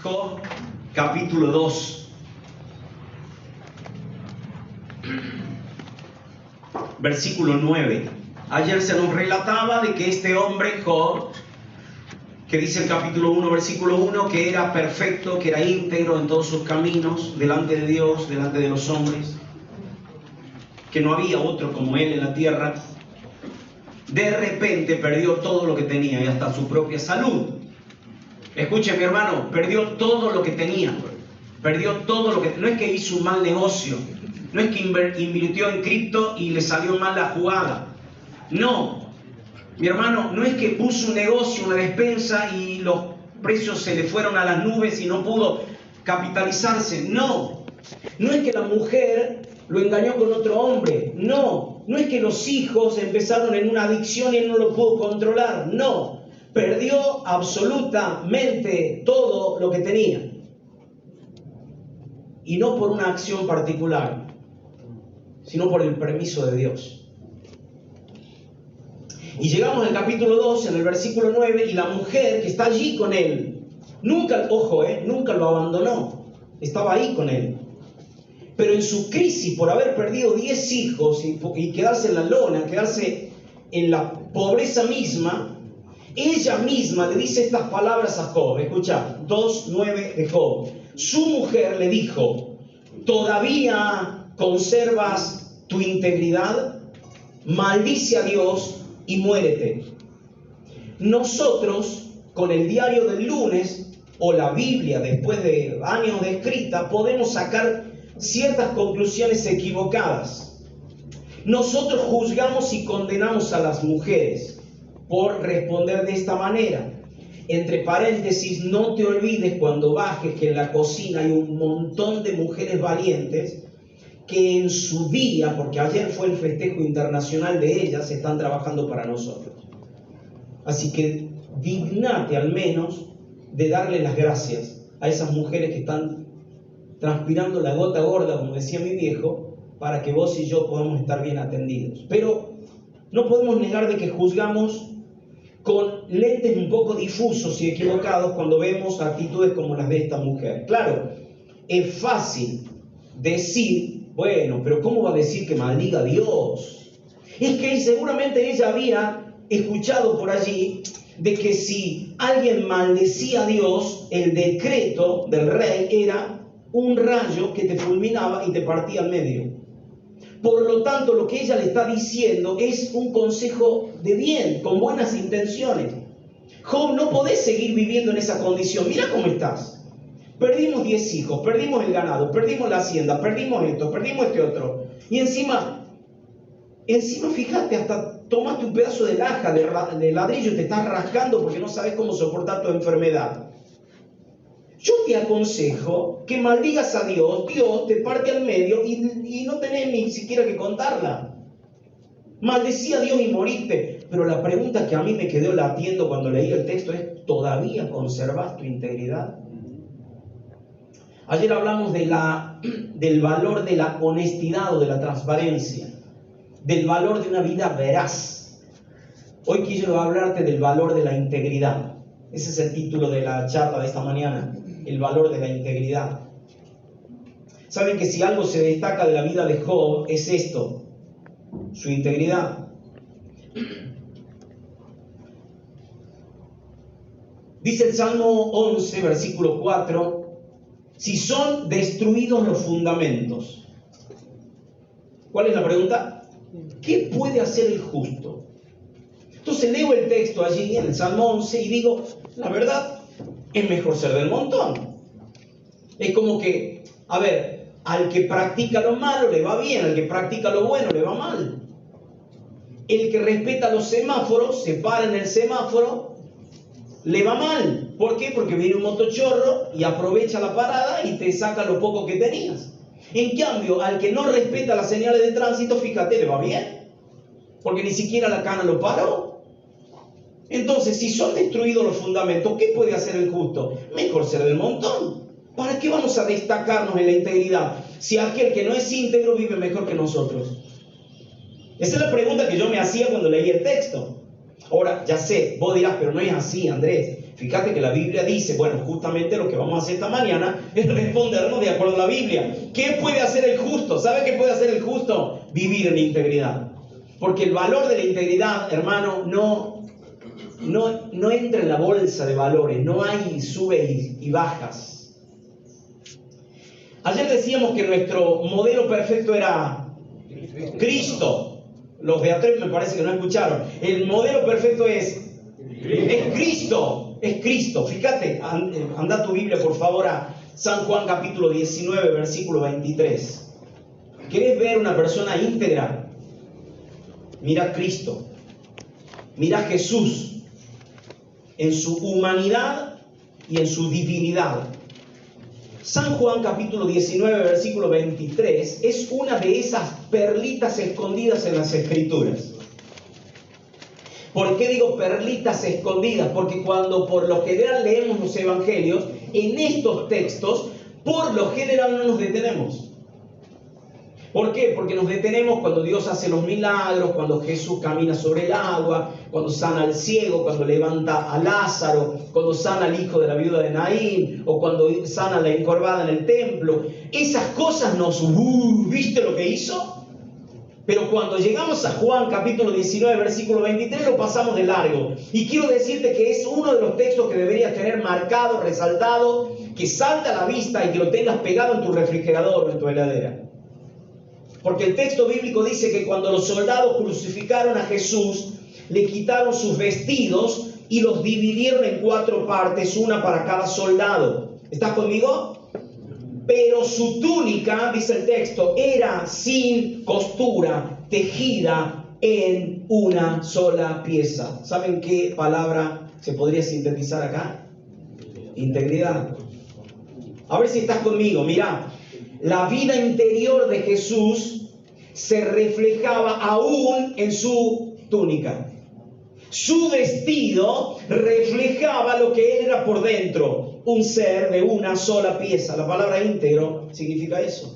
Job, capítulo 2. Versículo 9. Ayer se nos relataba de que este hombre, Job, que dice el capítulo 1, versículo 1, que era perfecto, que era íntegro en todos sus caminos, delante de Dios, delante de los hombres, que no había otro como él en la tierra. De repente perdió todo lo que tenía y hasta su propia salud. Escuche, mi hermano, perdió todo lo que tenía. Perdió todo lo que... No es que hizo un mal negocio, no es que invirtió en cripto y le salió mal la jugada. No, mi hermano, no es que puso un negocio, una despensa y los precios se le fueron a las nubes y no pudo capitalizarse. No, no es que la mujer lo engañó con otro hombre. No, no es que los hijos empezaron en una adicción y él no lo pudo controlar. No, perdió absolutamente todo lo que tenía. Y no por una acción particular, sino por el permiso de Dios. Y llegamos al capítulo 2, en el versículo 9, y la mujer que está allí con él, nunca, ojo, nunca lo abandonó, estaba ahí con él. Pero en su crisis, por haber perdido 10 hijos y quedarse en la lona, quedarse en la pobreza misma, ella misma le dice estas palabras a Job. Escucha, 2:9 de Job. Su mujer le dijo: ¿todavía conservas tu integridad? Maldice a Dios y muérete. Nosotros, con el diario del lunes o la Biblia después de años de escrita, podemos sacar ciertas conclusiones equivocadas. Nosotros juzgamos y condenamos a las mujeres por responder de esta manera. Entre paréntesis, no te olvides cuando bajes que en la cocina hay un montón de mujeres valientes que en su día, porque ayer fue el festejo internacional de ellas, están trabajando para nosotros. Así que dignate al menos de darle las gracias a esas mujeres que están transpirando la gota gorda, como decía mi viejo, para que vos y yo podamos estar bien atendidos. Pero no podemos negar de que juzgamos con lentes un poco difusos y equivocados cuando vemos actitudes como las de esta mujer. Claro, es fácil decir, bueno, pero ¿cómo va a decir que maldiga a Dios? Es que seguramente ella había escuchado por allí de que si alguien maldecía a Dios, el decreto del rey era un rayo que te fulminaba y te partía al medio. Por lo tanto, lo que ella le está diciendo es un consejo de bien, con buenas intenciones. Job, no podés seguir viviendo en esa condición. Mira cómo estás. Perdimos 10 hijos, perdimos el ganado, perdimos la hacienda, perdimos esto, perdimos este otro. Y encima, fíjate, hasta tomaste un pedazo de laja, de ladrillo y te estás rascando porque no sabes cómo soportar tu enfermedad. Yo te aconsejo que maldigas a Dios, Dios te parte al medio y no tenés ni siquiera que contarla. Maldecí a Dios y moriste. Pero la pregunta que a mí me quedó latiendo cuando leí el texto es: ¿todavía conservas tu integridad? Ayer hablamos del valor de la honestidad o de la transparencia, del valor de una vida veraz. Hoy quiero hablarte del valor de la integridad. Ese es el título de la charla de esta mañana. El valor de la integridad. Saben que si algo se destaca de la vida de Job es esto: su integridad. Dice el Salmo 11, versículo 4: si son destruidos los fundamentos. ¿Cuál es la pregunta? ¿Qué puede hacer el justo? Entonces leo el texto allí en el Salmo 11 y digo, la verdad, es mejor ser del montón. Es como que, a ver, al que practica lo malo le va bien, al que practica lo bueno le va mal. El que respeta los semáforos, se para en el semáforo, le va mal. ¿Por qué? Porque viene un motochorro y aprovecha la parada y te saca lo poco que tenías. En cambio, al que no respeta las señales de tránsito, fíjate, le va bien, porque ni siquiera la cana lo paró. Entonces, si son destruidos los fundamentos, ¿qué puede hacer el justo? Mejor ser del montón. ¿Para qué vamos a destacarnos en la integridad si aquel que no es íntegro vive mejor que nosotros? Esa es la pregunta que yo me hacía cuando leí el texto. Ahora, ya sé, vos dirás, pero no es así, Andrés. Fíjate que la Biblia dice, bueno, justamente lo que vamos a hacer esta mañana es respondernos de acuerdo a la Biblia. ¿Qué puede hacer el justo? ¿Sabe qué puede hacer el justo? Vivir en integridad. Porque el valor de la integridad, hermano, no entra en la bolsa de valores, no hay sube y bajas. Ayer decíamos que nuestro modelo perfecto era Cristo. Los de atrás me parece que no escucharon. El modelo perfecto es Cristo. Es Cristo. Fíjate, anda tu Biblia por favor a San Juan capítulo 19, versículo 23. ¿Querés ver una persona íntegra? Mira a Cristo. Mira a Jesús en su humanidad y en su divinidad. San Juan capítulo 19, versículo 23 es una de esas perlitas escondidas en las Escrituras. ¿Por qué digo perlitas escondidas? Porque cuando por lo general leemos los evangelios, en estos textos, por lo general no nos detenemos. ¿Por qué? Porque nos detenemos cuando Dios hace los milagros, cuando Jesús camina sobre el agua, cuando sana al ciego, cuando levanta a Lázaro, cuando sana al hijo de la viuda de Naín, o cuando sana a la encorvada en el templo. Esas cosas nos... ¿Viste lo que hizo? Pero cuando llegamos a Juan capítulo 19, versículo 23, lo pasamos de largo. Y quiero decirte que es uno de los textos que deberías tener marcado, resaltado, que salta a la vista y que lo tengas pegado en tu refrigerador o en tu heladera. Porque el texto bíblico dice que cuando los soldados crucificaron a Jesús, le quitaron sus vestidos y los dividieron en 4 partes, una para cada soldado. ¿Estás conmigo? Pero su túnica, dice el texto, era sin costura, tejida en una sola pieza. ¿Saben qué palabra se podría sintetizar acá? Integridad. A ver si estás conmigo. Mirá, la vida interior de Jesús se reflejaba aún en su túnica. Su vestido reflejaba lo que él era por dentro, un ser de una sola pieza. La palabra íntegro significa eso.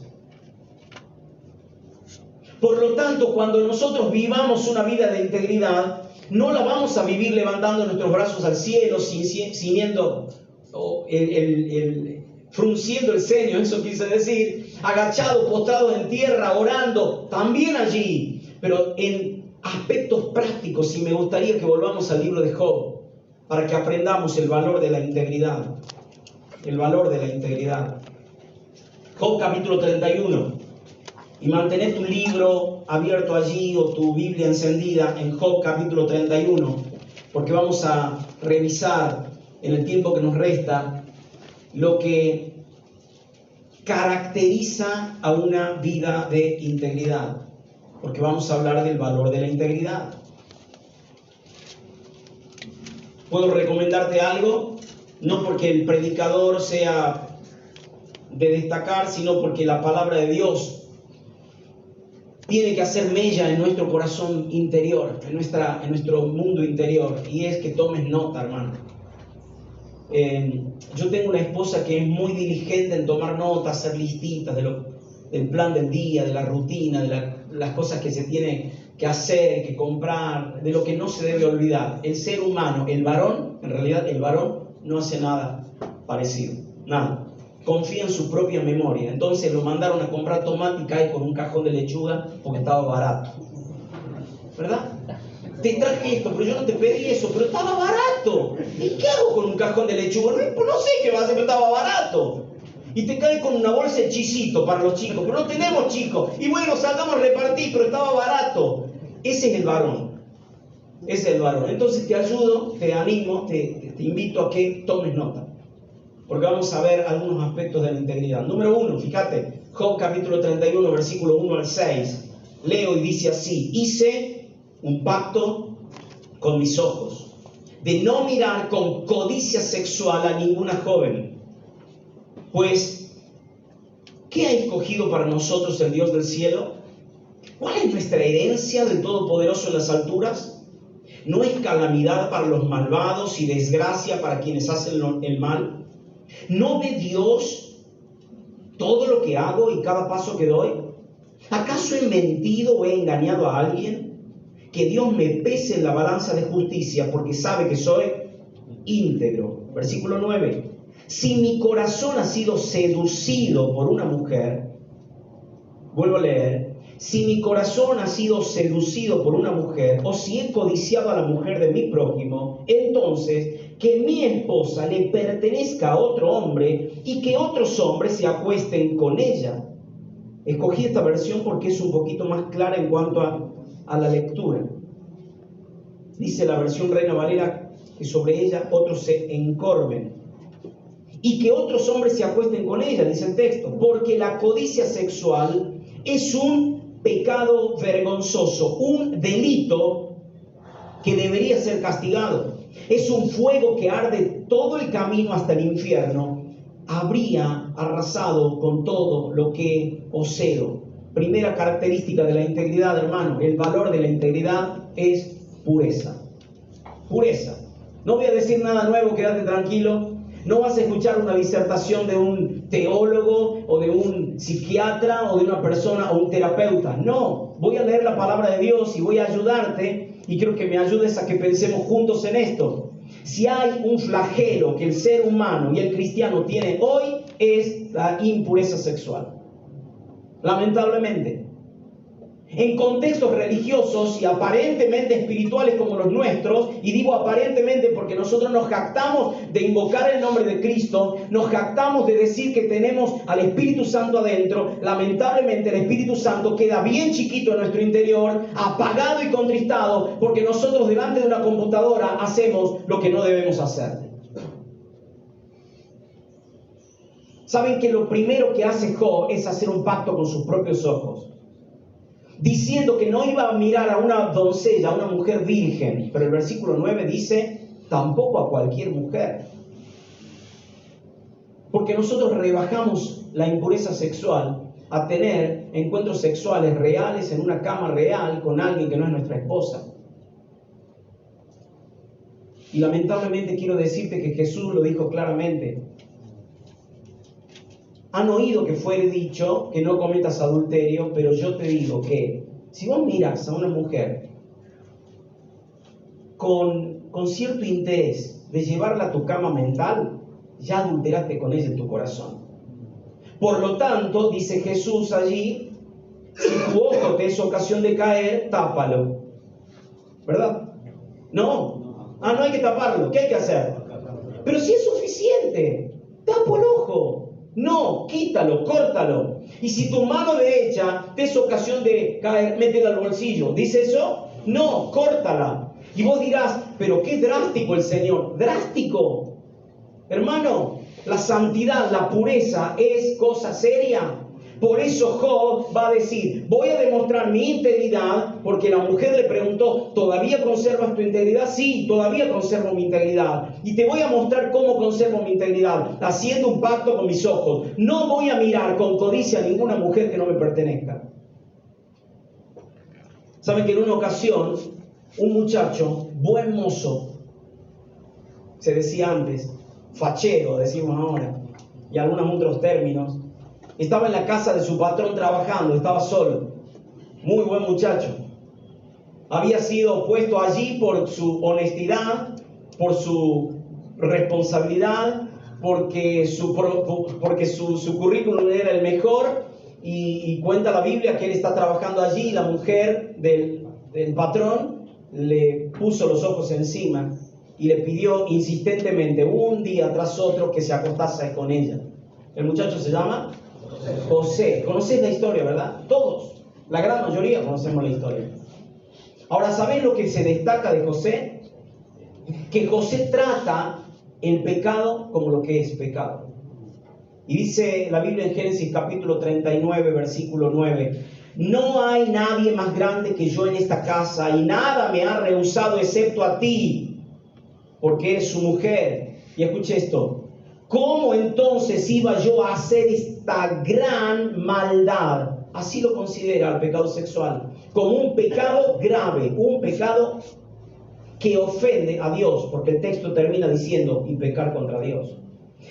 Por lo tanto, cuando nosotros vivamos una vida de integridad, no la vamos a vivir levantando nuestros brazos al cielo, frunciendo el ceño, eso quise decir, agachado, postrado en tierra, orando, también allí, pero en aspectos prácticos. Y me gustaría que volvamos al libro de Job para que aprendamos el valor de la integridad. El valor de la integridad. Job capítulo 31. Y mantener tu libro abierto allí o tu Biblia encendida en Job capítulo 31, porque vamos a revisar en el tiempo que nos resta lo que caracteriza a una vida de integridad. Porque vamos a hablar del valor de la integridad. ¿Puedo recomendarte algo? No porque el predicador sea de destacar, sino porque la palabra de Dios tiene que hacer mella en nuestro corazón interior, en nuestro mundo interior. Y es que tomes nota, hermano. Yo tengo una esposa que es muy diligente en tomar notas, hacer listitas del plan del día, de la rutina, de las cosas que se tiene que hacer, que comprar, de lo que no se debe olvidar. El ser humano, el varón, en realidad el varón no hace nada parecido, nada. Confía en su propia memoria. Entonces lo mandaron a comprar tomate y cae con un cajón de lechuga porque estaba barato. ¿Verdad? Te traje esto, pero yo no te pedí eso, pero estaba barato. ¿Y qué hago con un cajón de lechuga? No sé qué va a hacer, pero estaba barato. Y te cae con una bolsa de chisito para los chicos, pero no tenemos chicos. Y bueno, salgamos a repartir, pero estaba barato. Ese es el varón. Ese es el varón. Entonces te ayudo, te animo, te invito a que tomes nota. Porque vamos a ver algunos aspectos de la integridad. Número 1, fíjate, Job capítulo 31, versículo 1 al 6. Leo y dice así: hice un pacto con mis ojos, de no mirar con codicia sexual a ninguna joven. Pues, ¿qué ha escogido para nosotros el Dios del cielo? ¿Cuál es nuestra herencia del Todopoderoso en las alturas? ¿No es calamidad para los malvados y desgracia para quienes hacen el mal? ¿No ve Dios todo lo que hago y cada paso que doy? ¿Acaso he mentido o he engañado a alguien? Que Dios me pese en la balanza de justicia, porque sabe que soy íntegro. Versículo 9. Si mi corazón ha sido seducido por una mujer, vuelvo a leer, si mi corazón ha sido seducido por una mujer, o si he codiciado a la mujer de mi prójimo, entonces que mi esposa le pertenezca a otro hombre y que otros hombres se acuesten con ella. Escogí esta versión porque es un poquito más clara en cuanto a la lectura. Dice la versión Reina Valera que sobre ella otros se encorven y que otros hombres se acuesten con ella, dice el texto, porque la codicia sexual es un pecado vergonzoso, un delito que debería ser castigado. Es un fuego que arde todo el camino hasta el infierno. Habría arrasado con todo lo que poseo. Primera característica de la integridad, hermano, el valor de la integridad es pureza. Pureza. No voy a decir nada nuevo, quédate tranquilo. No vas a escuchar una disertación de un teólogo o de un psiquiatra o de una persona o un terapeuta. No, voy a leer la palabra de Dios y voy a ayudarte y quiero que me ayudes a que pensemos juntos en esto. Si hay un flagelo que el ser humano y el cristiano tiene hoy es la impureza sexual. Lamentablemente. En contextos religiosos y aparentemente espirituales como los nuestros, y digo aparentemente porque nosotros nos jactamos de invocar el nombre de Cristo, nos jactamos de decir que tenemos al Espíritu Santo adentro, lamentablemente el Espíritu Santo queda bien chiquito en nuestro interior, apagado y contristado, porque nosotros delante de una computadora hacemos lo que no debemos hacer. ¿Saben que lo primero que hace Job es hacer un pacto con sus propios ojos? Diciendo que no iba a mirar a una doncella, a una mujer virgen. Pero el versículo 9 dice, tampoco a cualquier mujer. Porque nosotros rebajamos la impureza sexual a tener encuentros sexuales reales en una cama real con alguien que no es nuestra esposa. Y lamentablemente quiero decirte que Jesús lo dijo claramente. Han oído que fuere dicho que no cometas adulterio, pero yo te digo que si vos miras a una mujer con cierto interés de llevarla a tu cama mental, ya adulteraste con ella en tu corazón. Por lo tanto, dice Jesús allí, si tu ojo te es ocasión de caer, tápalo. ¿Verdad? No. No hay que taparlo. ¿Qué hay que hacer? Pero si es suficiente, tapo el ojo. No, quítalo, córtalo. Y si tu mano derecha te es ocasión de caer, métela al bolsillo. ¿Dice eso? No, córtala. Y vos dirás, pero qué drástico el Señor. ¿Drástico? Hermano, la santidad, la pureza es cosa seria. Por eso Job va a decir, voy a demostrar mi integridad, porque la mujer le preguntó, ¿todavía conservas tu integridad? Sí, todavía conservo mi integridad. Y te voy a mostrar cómo conservo mi integridad, haciendo un pacto con mis ojos. No voy a mirar con codicia a ninguna mujer que no me pertenezca. ¿Saben que en una ocasión, un muchacho, buen mozo, se decía antes, fachero, decimos ahora, y algunos otros términos, estaba en la casa de su patrón trabajando, estaba solo. Muy buen muchacho. Había sido puesto allí por su honestidad, por su responsabilidad, porque su currículum era el mejor. Y cuenta la Biblia que él está trabajando allí y la mujer del patrón le puso los ojos encima y le pidió insistentemente, un día tras otro, que se acostase con ella. El muchacho se llama José. Conocéis la historia, ¿verdad? Todos, la gran mayoría conocemos la historia. Ahora, ¿sabéis lo que se destaca de José? Que José trata el pecado como lo que es pecado. Y dice la Biblia en Génesis capítulo 39, versículo 9, no hay nadie más grande que yo en esta casa y nada me ha rehusado excepto a ti, porque eres su mujer. Y escuche esto. ¿Cómo entonces iba yo a hacer esta gran maldad? Así lo considera el pecado sexual, como un pecado grave, un pecado que ofende a Dios, porque el texto termina diciendo, y pecar contra Dios.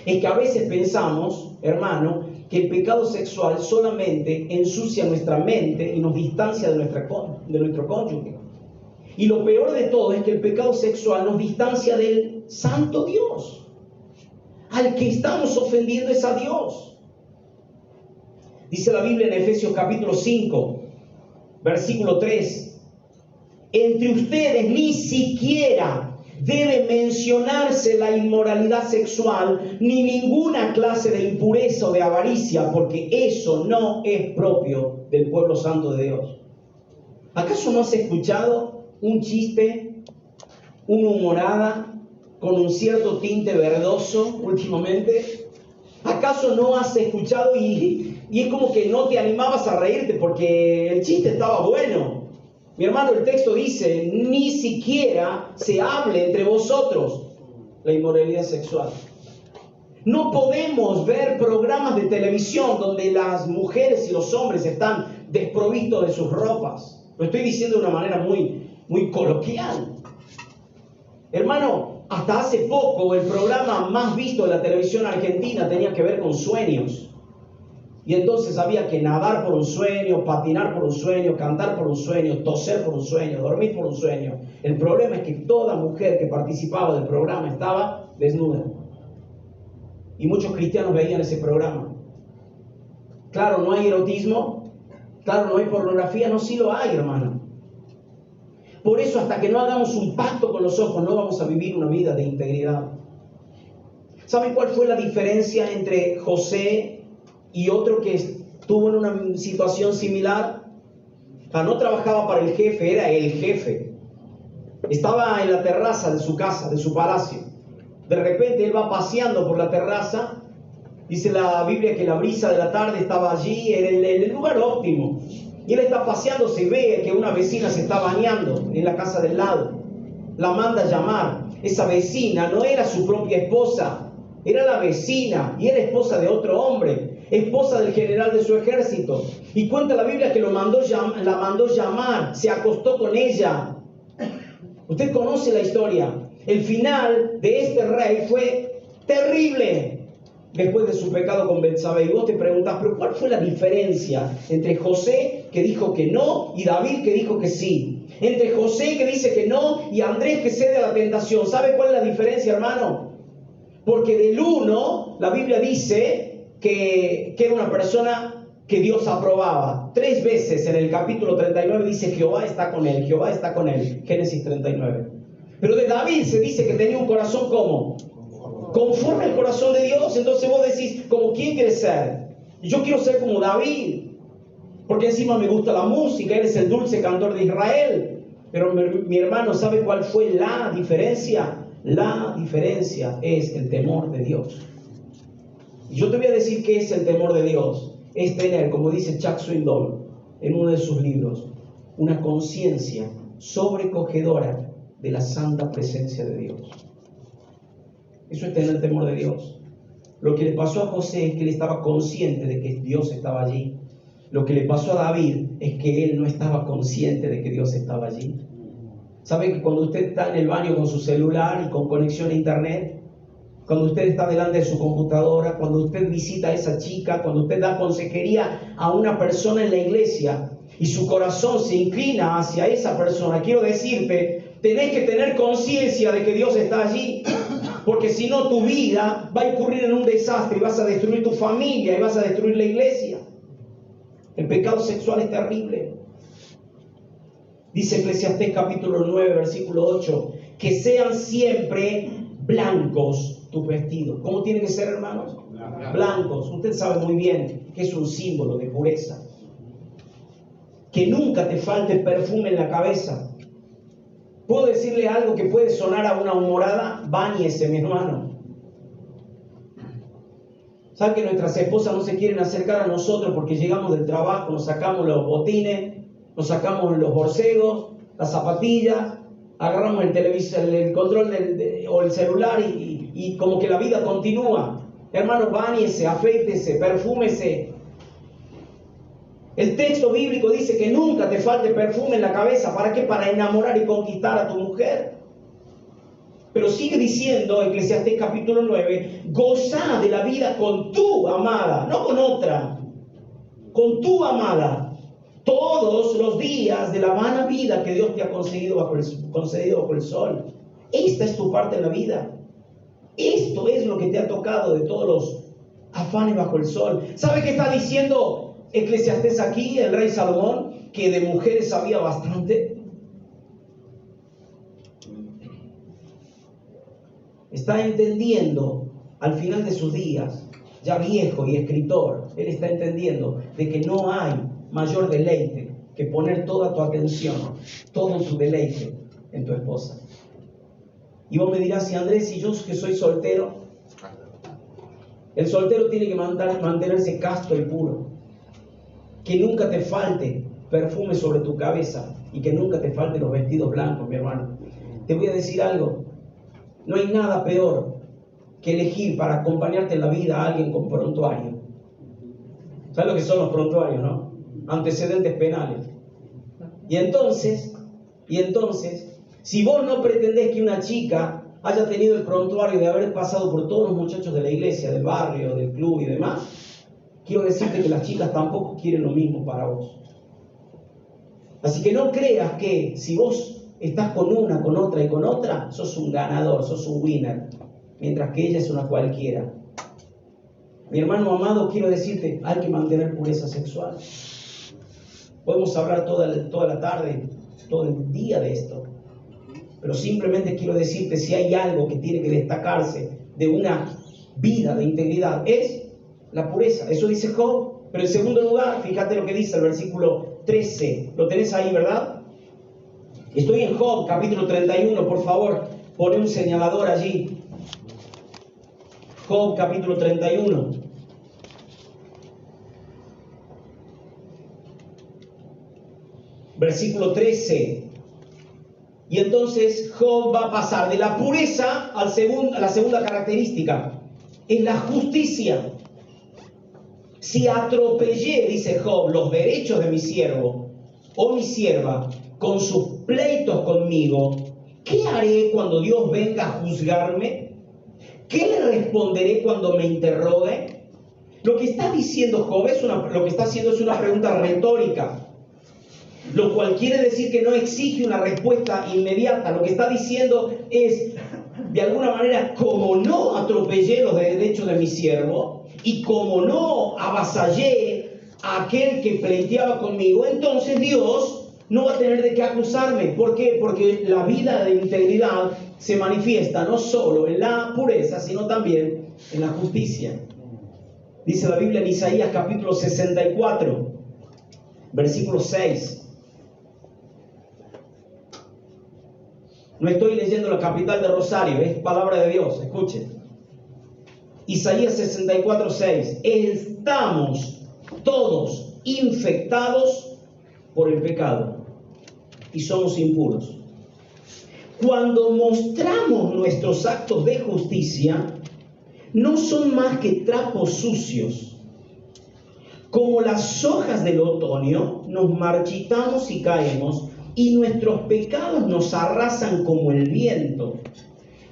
Es que a veces pensamos, hermano, que el pecado sexual solamente ensucia nuestra mente y nos distancia de nuestro cónyuge. Y lo peor de todo es que el pecado sexual nos distancia del santo Dios. Al que estamos ofendiendo es a Dios. Dice la Biblia en Efesios capítulo 5, versículo 3. Entre ustedes ni siquiera debe mencionarse la inmoralidad sexual, ni ninguna clase de impureza o de avaricia, porque eso no es propio del pueblo santo de Dios. ¿Acaso no has escuchado un chiste, una humorada con un cierto tinte verdoso últimamente? ¿Acaso no has escuchado y es como que no te animabas a reírte porque el chiste estaba bueno? Mi hermano, el texto dice, ni siquiera se hable entre vosotros la inmoralidad sexual. No podemos ver programas de televisión donde las mujeres y los hombres están desprovistos de sus ropas. Lo estoy diciendo de una manera muy coloquial. Hermano, hasta hace poco el programa más visto de la televisión argentina tenía que ver con sueños. Y entonces había que nadar por un sueño, patinar por un sueño, cantar por un sueño, toser por un sueño, dormir por un sueño. El problema es que toda mujer que participaba del programa estaba desnuda. Y muchos cristianos veían ese programa. Claro, no hay erotismo, claro, no hay pornografía, no, sí lo hay, hermano. Por eso, hasta que no hagamos un pacto con los ojos, no vamos a vivir una vida de integridad. ¿Saben cuál fue la diferencia entre José y otro que estuvo en una situación similar? No trabajaba para el jefe, era el jefe. Estaba en la terraza de su casa, de su palacio. De repente él va paseando por la terraza. Dice la Biblia que la brisa de la tarde estaba allí, en el lugar óptimo. Y él está paseando, se ve que una vecina se está bañando en la casa del lado. La manda a llamar. Esa vecina no era su propia esposa, era la vecina y era esposa de otro hombre, esposa del general de su ejército. Y cuenta la Biblia que la mandó llamar, se acostó con ella. Usted conoce la historia. El final de este rey fue terrible después de su pecado con Betsabé. Y vos te preguntás, ¿pero cuál fue la diferencia entre José, que dijo que no, y David, que dijo que sí? Entre José, que dice que no, y Andrés, que cede a la tentación. ¿Sabe cuál es la diferencia, hermano? Porque del uno, la Biblia dice que era una persona que Dios aprobaba. 3 veces en el capítulo 39 dice Jehová está con él, Jehová está con él. Génesis 39. Pero de David se dice que tenía un corazón ¿cómo? Conforme al corazón de Dios. Entonces vos decís, ¿como quién quieres ser? Yo quiero ser como David, porque encima me gusta la música, él es el dulce cantor de Israel. Pero mi hermano, ¿sabe cuál fue la diferencia? La diferencia es el temor de Dios. Y yo te voy a decir qué es el temor de Dios. Es tener, como dice Chuck Swindoll en uno de sus libros, una conciencia sobrecogedora de la santa presencia de Dios. Eso es tener el temor de Dios. Lo que le pasó a José es que él estaba consciente de que Dios estaba allí. Lo que le pasó a David es que él no estaba consciente de que Dios estaba allí. ¿Sabe que cuando usted está en el baño con su celular y con conexión a internet, cuando usted está delante de su computadora, cuando usted visita a esa chica, cuando usted da consejería a una persona en la iglesia y su corazón se inclina hacia esa persona, quiero decirte, tenés que tener conciencia de que Dios está allí, porque si no tu vida va a incurrir en un desastre y vas a destruir tu familia y vas a destruir la iglesia. El pecado sexual es terrible. Dice Eclesiastés capítulo 9, versículo 8, que sean siempre blancos tus vestidos. ¿Cómo tienen que ser, hermanos? Blancos. Usted sabe muy bien que es un símbolo de pureza. Que nunca te falte perfume en la cabeza. ¿Puedo decirle algo que puede sonar a una humorada? Báñese, mi hermano. ¿Sabe que nuestras esposas no se quieren acercar a nosotros porque llegamos del trabajo, nos sacamos los botines, nos sacamos los borcegos, las zapatillas, agarramos el televisor, el control o el celular y como que la vida continúa? Hermano, báñese, afeítese, perfúmese. El texto bíblico dice que nunca te falte perfume en la cabeza. ¿Para qué? Para enamorar y conquistar a tu mujer. Pero sigue diciendo Eclesiastés capítulo 9, goza de la vida con tu amada, no con otra, con tu amada, todos los días de la vana vida que Dios te ha concedido bajo el sol. Esta es tu parte en la vida. Esto es lo que te ha tocado de todos los afanes bajo el sol. ¿Sabe qué está diciendo Eclesiastés aquí, el rey Salomón? Que de mujeres había bastante. Está entendiendo al final de sus días, ya viejo y escritor, él está entendiendo de que no hay mayor deleite que poner toda tu atención, todo tu deleite en tu esposa. Y vos me dirás, y Andrés, y yo que soy soltero, el soltero tiene que mantenerse casto y puro. Que nunca te falte perfume sobre tu cabeza y que nunca te falten los vestidos blancos, mi hermano. Te voy a decir algo, no hay nada peor que elegir para acompañarte en la vida a alguien con prontuario. ¿Sabes lo que son los prontuarios, no? Antecedentes penales. Y entonces, si vos no pretendés que una chica haya tenido el prontuario de haber pasado por todos los muchachos de la iglesia, del barrio, del club y demás, quiero decirte que las chicas tampoco quieren lo mismo para vos. Así que no creas que si vos estás con una, con otra y con otra, sos un ganador, sos un winner, mientras que ella es una cualquiera. Mi hermano amado, quiero decirte, hay que mantener pureza sexual. Podemos hablar toda la tarde, todo el día de esto, pero simplemente quiero decirte, si hay algo que tiene que destacarse de una vida de integridad, es la pureza. Eso dice Job. Pero en segundo lugar, fíjate lo que dice el versículo 13. Lo tenés ahí, ¿verdad? Estoy en Job, capítulo 31, por favor, pone un señalador allí. Job, capítulo 31. Versículo 13. Y entonces Job va a pasar de la pureza a la segunda característica. Es la justicia. Si atropellé, dice Job, los derechos de mi siervo o mi sierva con sus pleitos conmigo, ¿qué haré cuando Dios venga a juzgarme? ¿Qué le responderé cuando me interrogue? Lo que está diciendo Job lo que está haciendo es una pregunta retórica, lo cual quiere decir que no exige una respuesta inmediata. Lo que está diciendo es, de alguna manera, como no atropellé los derechos de mi siervo y como no avasallé a aquel que pleiteaba conmigo, entonces Dios no va a tener de qué acusarme. ¿Por qué? Porque la vida de integridad se manifiesta no solo en la pureza, sino también en la justicia. Dice la Biblia en Isaías capítulo 64, versículo 6. No estoy leyendo la capital de Rosario, es palabra de Dios, escuchen. Isaías 64, 6. Estamos todos infectados por el pecado y somos impuros. Cuando mostramos nuestros actos de justicia, no son más que trapos sucios. Como las hojas del otoño, nos marchitamos y caemos, y nuestros pecados nos arrasan como el viento.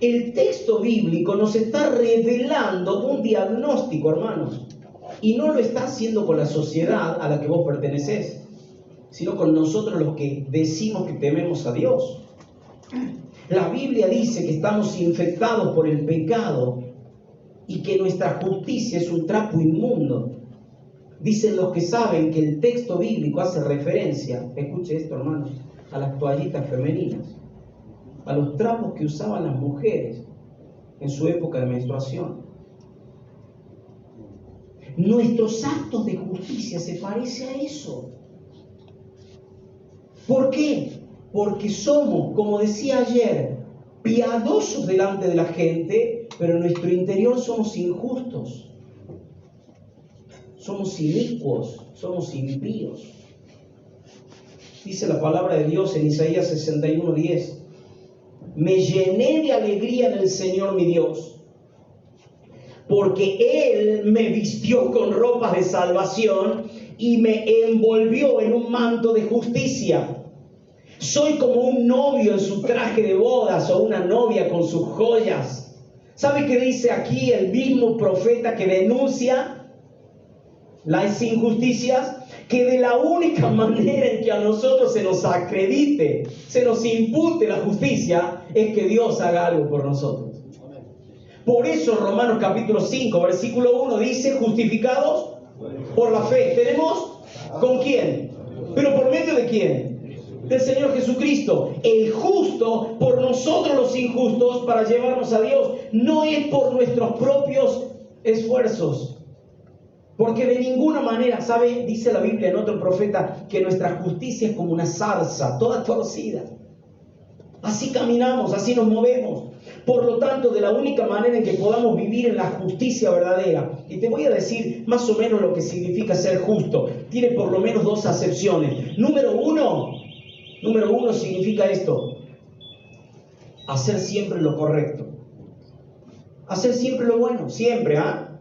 El texto bíblico nos está revelando un diagnóstico, hermanos, y no lo está haciendo con la sociedad a la que vos pertenecés, sino con nosotros los que decimos que tememos a Dios. La Biblia dice que estamos infectados por el pecado y que nuestra justicia es un trapo inmundo. Dicen los que saben que el texto bíblico hace referencia, escuche esto, hermanos, a las toallitas femeninas, a los trapos que usaban las mujeres en su época de menstruación. Nuestros actos de justicia se parecen a eso. ¿Por qué? Porque somos, como decía ayer, piadosos delante de la gente, pero en nuestro interior somos injustos, somos inicuos, somos impíos. Dice la palabra de Dios en Isaías 61:10. Me llené de alegría en el Señor mi Dios, porque Él me vistió con ropas de salvación y me envolvió en un manto de justicia. Soy como un novio en su traje de bodas o una novia con sus joyas. ¿Sabe qué dice aquí el mismo profeta que denuncia las injusticias? Que de la única manera en que a nosotros se nos acredite, se nos impute la justicia, es que Dios haga algo por nosotros. Por eso Romanos capítulo 5, versículo 1 dice, justificados por la fe. ¿Tenemos con quién? ¿Pero por medio de quién? Del Señor Jesucristo, el justo por nosotros los injustos para llevarnos a Dios. No es por nuestros propios esfuerzos. Porque de ninguna manera, ¿sabe? Dice la Biblia en otro profeta que nuestra justicia es como una zarza, toda torcida. Así caminamos, así nos movemos. Por lo tanto, de la única manera en que podamos vivir en la justicia verdadera, y te voy a decir más o menos lo que significa ser justo, tiene por lo menos dos acepciones. Número uno significa esto: hacer siempre lo correcto. Hacer siempre lo bueno, siempre, ¿ah?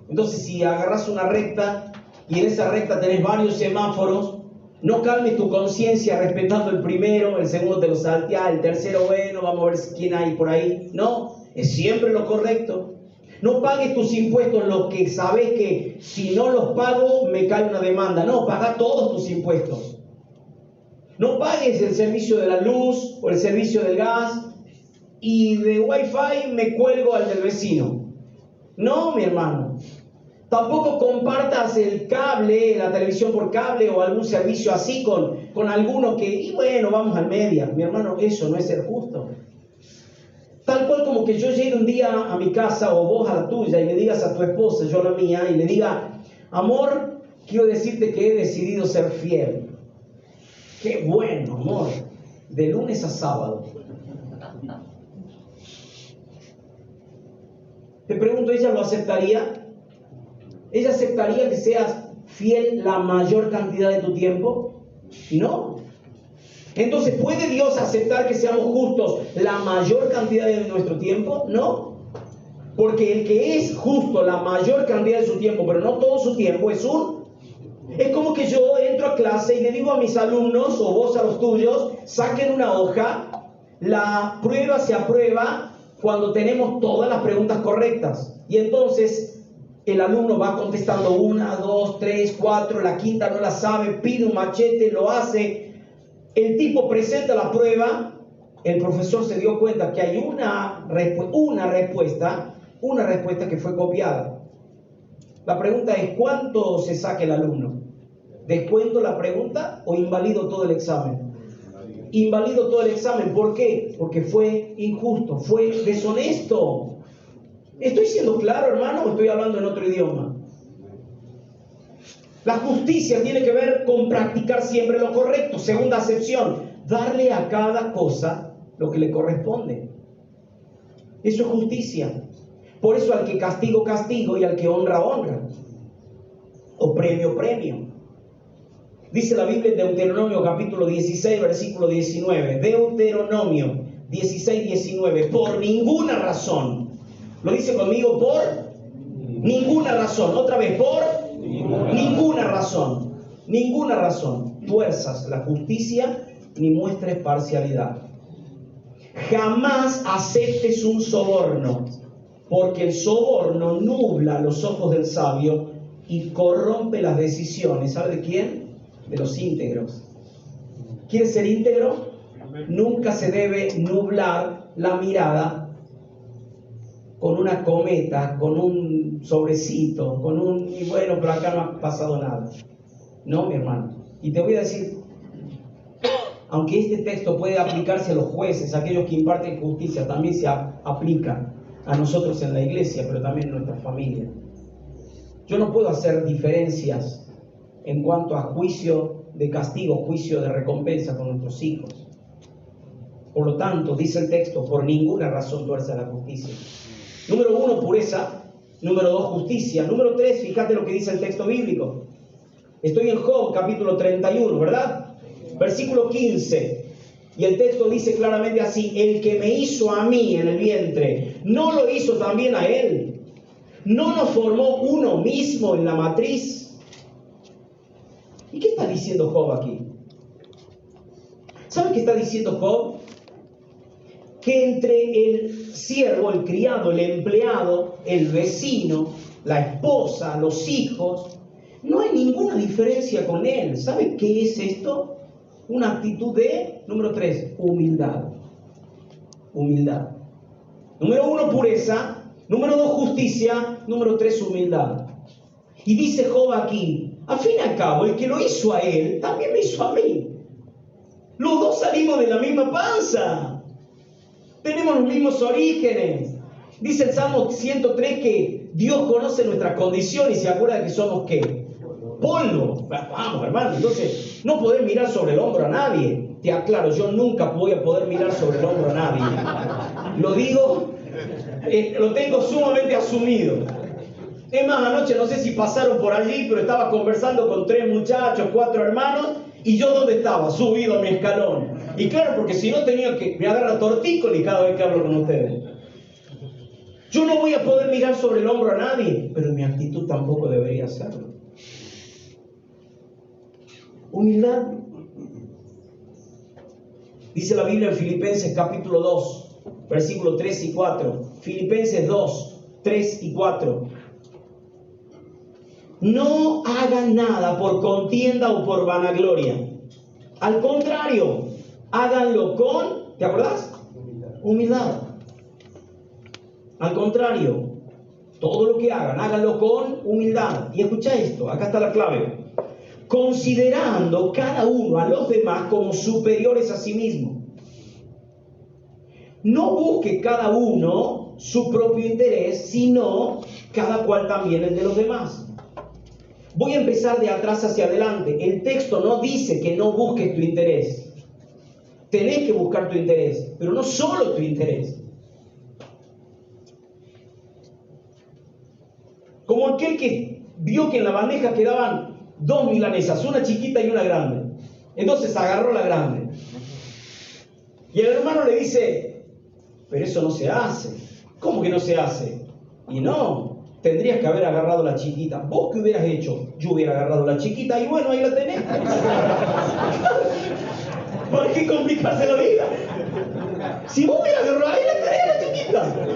Entonces, si agarras una recta y en esa recta tenés varios semáforos, no calmes tu conciencia respetando el primero, el segundo te lo salteás, el tercero, bueno, vamos a ver quién hay por ahí. No, es siempre lo correcto. No pagues tus impuestos los que sabes que si no los pago me cae una demanda. No, paga todos tus impuestos. No pagues el servicio de la luz o el servicio del gas y de Wi-Fi me cuelgo al del vecino. No, mi hermano. Tampoco compartas el cable, la televisión por cable o algún servicio así con alguno que, y bueno, vamos al media. Mi hermano, eso no es ser justo. Tal cual como que yo llegue un día a mi casa o vos a la tuya y le digas a tu esposa, yo a la mía, y le diga, amor, quiero decirte que he decidido ser fiel. Qué bueno, amor, de lunes a sábado. Te pregunto, ¿ella lo aceptaría? ¿Ella aceptaría que seas fiel la mayor cantidad de tu tiempo? No. Entonces, ¿puede Dios aceptar que seamos justos la mayor cantidad de nuestro tiempo? No. Porque el que es justo la mayor cantidad de su tiempo, pero no todo su tiempo, es como que yo entro a clase y le digo a mis alumnos, o vos a los tuyos, saquen una hoja, la prueba se aprueba cuando tenemos todas las preguntas correctas. Y entonces el alumno va contestando 1, 2, 3, 4, la quinta no la sabe, pide un machete, lo hace. El tipo presenta la prueba, el profesor se dio cuenta que hay una respuesta que fue copiada. La pregunta es, ¿cuánto se saca el alumno? ¿Descuento la pregunta o invalido todo el examen? Invalido todo el examen. ¿Por qué? Porque fue injusto, fue deshonesto. ¿Estoy siendo claro, hermano, o estoy hablando en otro idioma? La justicia tiene que ver con practicar siempre lo correcto. Segunda acepción, darle a cada cosa lo que le corresponde. Eso es justicia. Por eso al que castigo, castigo, y al que honra, honra. O premio, premio. Dice la Biblia en Deuteronomio capítulo 16, versículo 19. Deuteronomio 16, 19. Por ninguna razón. Lo dice conmigo, por ninguna razón. Otra vez, por ninguna razón. Ninguna razón. Tuerzas la justicia ni muestres parcialidad. Jamás aceptes un soborno, porque el soborno nubla los ojos del sabio y corrompe las decisiones. ¿Sabe de quién? De los íntegros. ¿Quieres ser íntegro? Nunca se debe nublar la mirada con una cometa, con un sobrecito, y bueno, pero acá no ha pasado nada. No, mi hermano. Y te voy a decir, aunque este texto puede aplicarse a los jueces, a aquellos que imparten justicia, también se aplica a nosotros en la iglesia, pero también en nuestra familia. Yo no puedo hacer diferencias en cuanto a juicio de castigo, juicio de recompensa con nuestros hijos. Por lo tanto, dice el texto, por ninguna razón tuerza la justicia. Número 1, pureza. Número 2, justicia. Número 3, fíjate lo que dice el texto bíblico. Estoy en Job, capítulo 31, ¿verdad? Versículo 15. Y el texto dice claramente así: el que me hizo a mí en el vientre, ¿no lo hizo también a él? ¿No nos formó uno mismo en la matriz? ¿Y qué está diciendo Job aquí? ¿Sabe qué está diciendo Job? Que entre el siervo, el criado, el empleado, el vecino, la esposa, los hijos, no hay ninguna diferencia con él. ¿Sabe qué es esto? Una actitud de, número 3, humildad. Humildad. Número 1, pureza. Número 2, justicia. Número 3, humildad. Y dice Job aquí, al fin y al cabo, el que lo hizo a él, también me hizo a mí. Los dos salimos de la misma panza. Tenemos los mismos orígenes. Dice el Salmo 103 que Dios conoce nuestra condición y se acuerda de que somos ¿qué? Polvo. Vamos, hermano, entonces no podés mirar sobre el hombro a nadie. Te aclaro, yo nunca voy a poder mirar sobre el hombro a nadie. Lo digo, lo tengo sumamente asumido. Es más, anoche no sé si pasaron por allí, pero estaba conversando con 3 muchachos, 4 hermanos, y yo ¿dónde estaba? Subido a mi escalón. Y claro, porque si no tenía que, me agarra tortícolis cada vez que hablo con ustedes. Yo no voy a poder mirar sobre el hombro a nadie, pero mi actitud tampoco debería hacerlo. Humildad. Dice la Biblia en Filipenses capítulo 2, versículos 3 y 4. Filipenses 2, 3 y 4. No hagan nada por contienda o por vanagloria. Al contrario, háganlo con, ¿te acordás? Humildad. Al contrario, todo lo que hagan, háganlo con humildad. Y escucha esto, acá está la clave. Considerando cada uno a los demás como superiores a sí mismo. No busque cada uno su propio interés, sino cada cual también el de los demás. Voy a empezar de atrás hacia adelante. El texto no dice que no busques tu interés. Tenés que buscar tu interés, pero no solo tu interés. Como aquel que vio que en la bandeja quedaban 2 milanesas, una chiquita y una grande. Entonces agarró la grande. Y el hermano le dice, pero eso no se hace. ¿Cómo que no se hace? Y no, tendrías que haber agarrado la chiquita. ¿Vos qué hubieras hecho? Yo hubiera agarrado la chiquita y bueno, ahí la tenés. ¿Por qué complicarse la vida? Si vos hubieras agarrado, ahí la tenés, la chiquita.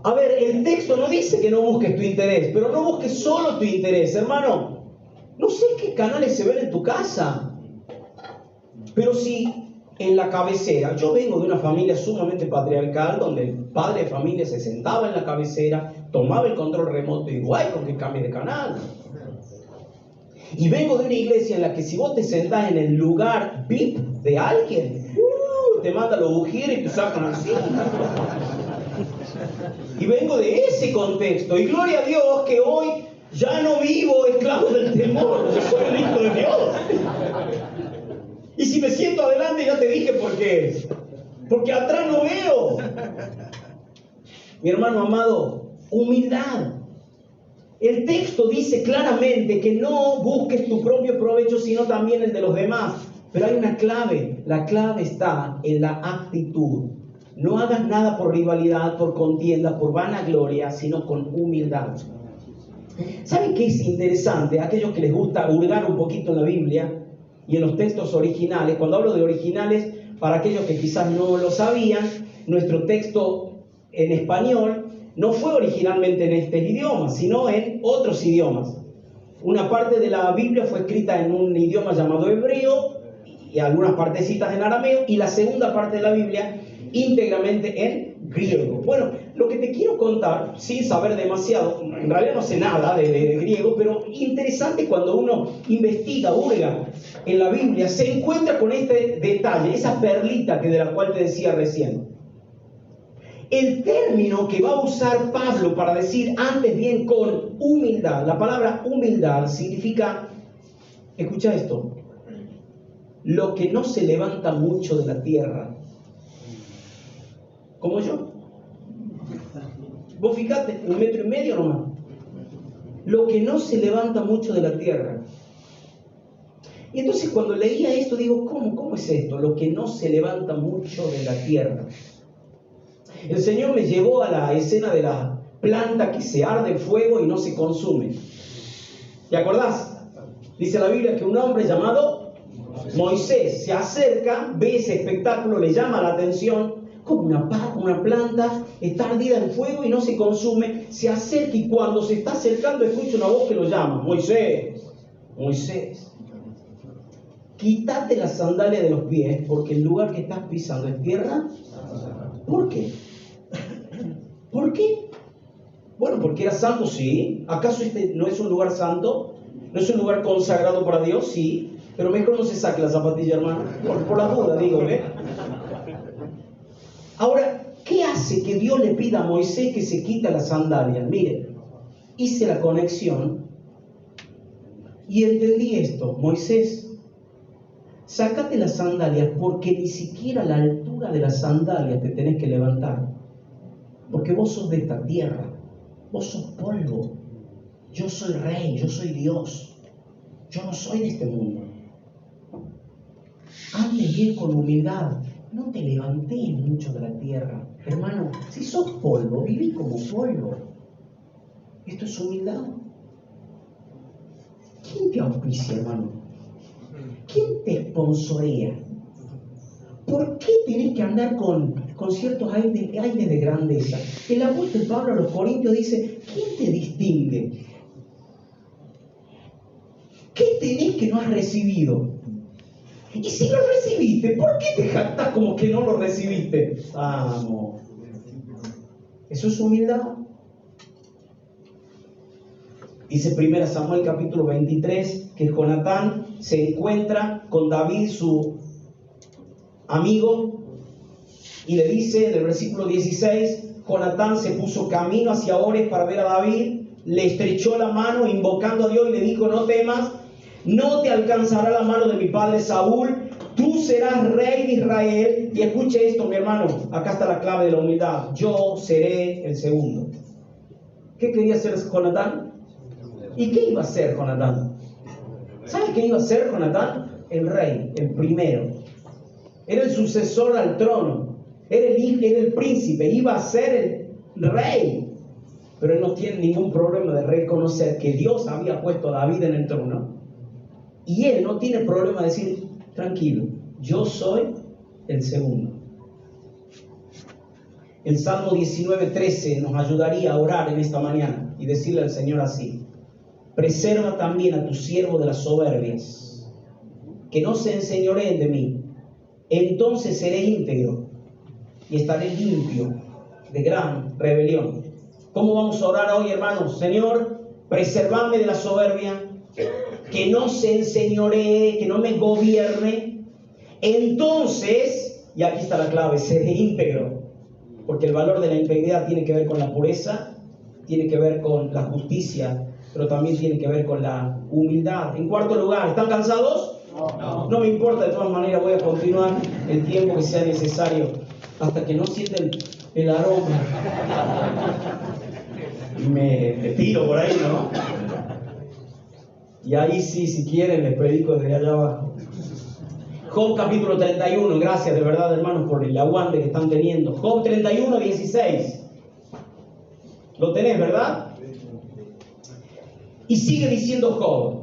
A ver, el texto no dice que no busques tu interés, pero no busques solo tu interés, hermano. No sé qué canales se ven en tu casa, pero si en la cabecera, yo vengo de una familia sumamente patriarcal, donde el padre de familia se sentaba en la cabecera, tomaba el control remoto y igual con que cambie de canal. Y vengo de una iglesia en la que si vos te sentás en el lugar VIP de alguien, te manda los ujires y te sacan así. Y vengo de ese contexto. Y gloria a Dios que hoy ya no vivo esclavo del temor. Yo soy el hijo de Dios. Y si me siento adelante, ya te dije por qué. Porque atrás no veo. Mi hermano amado, humildad. El texto dice claramente que no busques tu propio provecho, sino también el de los demás. Pero hay una clave. La clave está en la actitud. No hagas nada por rivalidad, por contienda, por vanagloria, sino con humildad. ¿Saben qué es interesante? Aquellos que les gusta hurgar un poquito en la Biblia y en los textos originales. Cuando hablo de originales, para aquellos que quizás no lo sabían, nuestro texto en español no fue originalmente en este idioma, sino en otros idiomas. Una parte de la Biblia fue escrita en un idioma llamado hebreo y algunas partecitas en arameo, y la segunda parte de la Biblia íntegramente en griego. Bueno, lo que te quiero contar, sin saber demasiado, en realidad no sé nada de griego, pero interesante cuando uno investiga, hurga en la Biblia, se encuentra con este detalle, esa perlita de la cual te decía recién. El término que va a usar Pablo para decir antes bien con humildad, la palabra humildad significa, escucha esto, lo que no se levanta mucho de la tierra. Como yo. Vos fijate, 1,5 metros nomás. Lo que no se levanta mucho de la tierra. Y entonces cuando leía esto digo, ¿cómo es esto? Lo que no se levanta mucho de la tierra. El Señor me llevó a la escena de la planta que se arde en fuego y no se consume. ¿Te acordás? Dice la Biblia que un hombre llamado Moisés se acerca, ve ese espectáculo, le llama la atención. Como una planta está ardida en fuego y no se consume, se acerca y cuando se está acercando escucha una voz que lo llama, Moisés, Moisés. quítate las sandalias de los pies, porque el lugar que estás pisando es tierra. ¿Por qué? ¿Por qué? Bueno, porque era santo, sí. ¿Acaso este no es un lugar santo? ¿No es un lugar consagrado para Dios? Sí. Pero mejor no se saque la zapatilla, hermano. Por la duda, digo, ¿eh? Ahora, ¿qué hace que Dios le pida a Moisés que se quite las sandalias? Mire, hice la conexión y entendí esto. Moisés, sácate las sandalias, porque ni siquiera a la altura de las sandalias te tenés que levantar. Porque vos sos de esta tierra. Vos sos polvo. Yo soy rey, yo soy Dios. Yo no soy de este mundo. Ande bien con humildad. No te levantes mucho de la tierra. Hermano, si sos polvo, viví como polvo. Esto es humildad. ¿Quién te auspicia, hermano? ¿Quién te sponsorea? ¿Por qué tenés que andar con ciertos aires de grandeza? El apóstol Pablo a los Corintios dice, ¿quién te distingue? ¿Qué tenés que no has recibido? Y si lo recibiste, ¿por qué te jactás como que no lo recibiste? Vamos. Eso es humildad. Dice 1 Samuel capítulo 23 que Jonatán se encuentra con David, su amigo, y le dice en el versículo 16, Jonatán se puso camino hacia Ores para ver a David, le estrechó la mano invocando a Dios y le dijo, no temas, no te alcanzará la mano de mi padre Saúl, tú serás rey de Israel. Y escuche esto, mi hermano, acá está la clave de la humildad, yo seré el segundo. ¿Qué quería hacer Jonatán? ¿Y qué iba a hacer Jonatán? ¿Sabe qué iba a hacer Jonatán? El rey, el primero. Era el sucesor al trono, era el príncipe, iba a ser el rey. Pero él no tiene ningún problema de reconocer que Dios había puesto a David en el trono. Y él no tiene problema de decir, tranquilo, yo soy el segundo. El Salmo 19:13 nos ayudaría a orar en esta mañana y decirle al Señor así: preserva también a tu siervo de las soberbias, que no se enseñoreen de mí. Entonces seré íntegro y estaré limpio de gran rebelión. ¿Cómo vamos a orar hoy, hermanos? Señor, preservadme de la soberbia, que no se enseñoree, que no me gobierne. Entonces, y aquí está la clave, seré íntegro, porque el valor de la integridad tiene que ver con la pureza, tiene que ver con la justicia, pero también tiene que ver con la humildad. En cuarto lugar, ¿están cansados? No me importa, de todas maneras voy a continuar el tiempo que sea necesario hasta que no sienten el aroma. Me tiro por ahí, ¿no? Y ahí sí, si quieren, les predico desde allá abajo. Job capítulo 31, gracias de verdad, hermanos, por el aguante que están teniendo. Job 31, 16. Lo tenés, ¿verdad? Y sigue diciendo Job,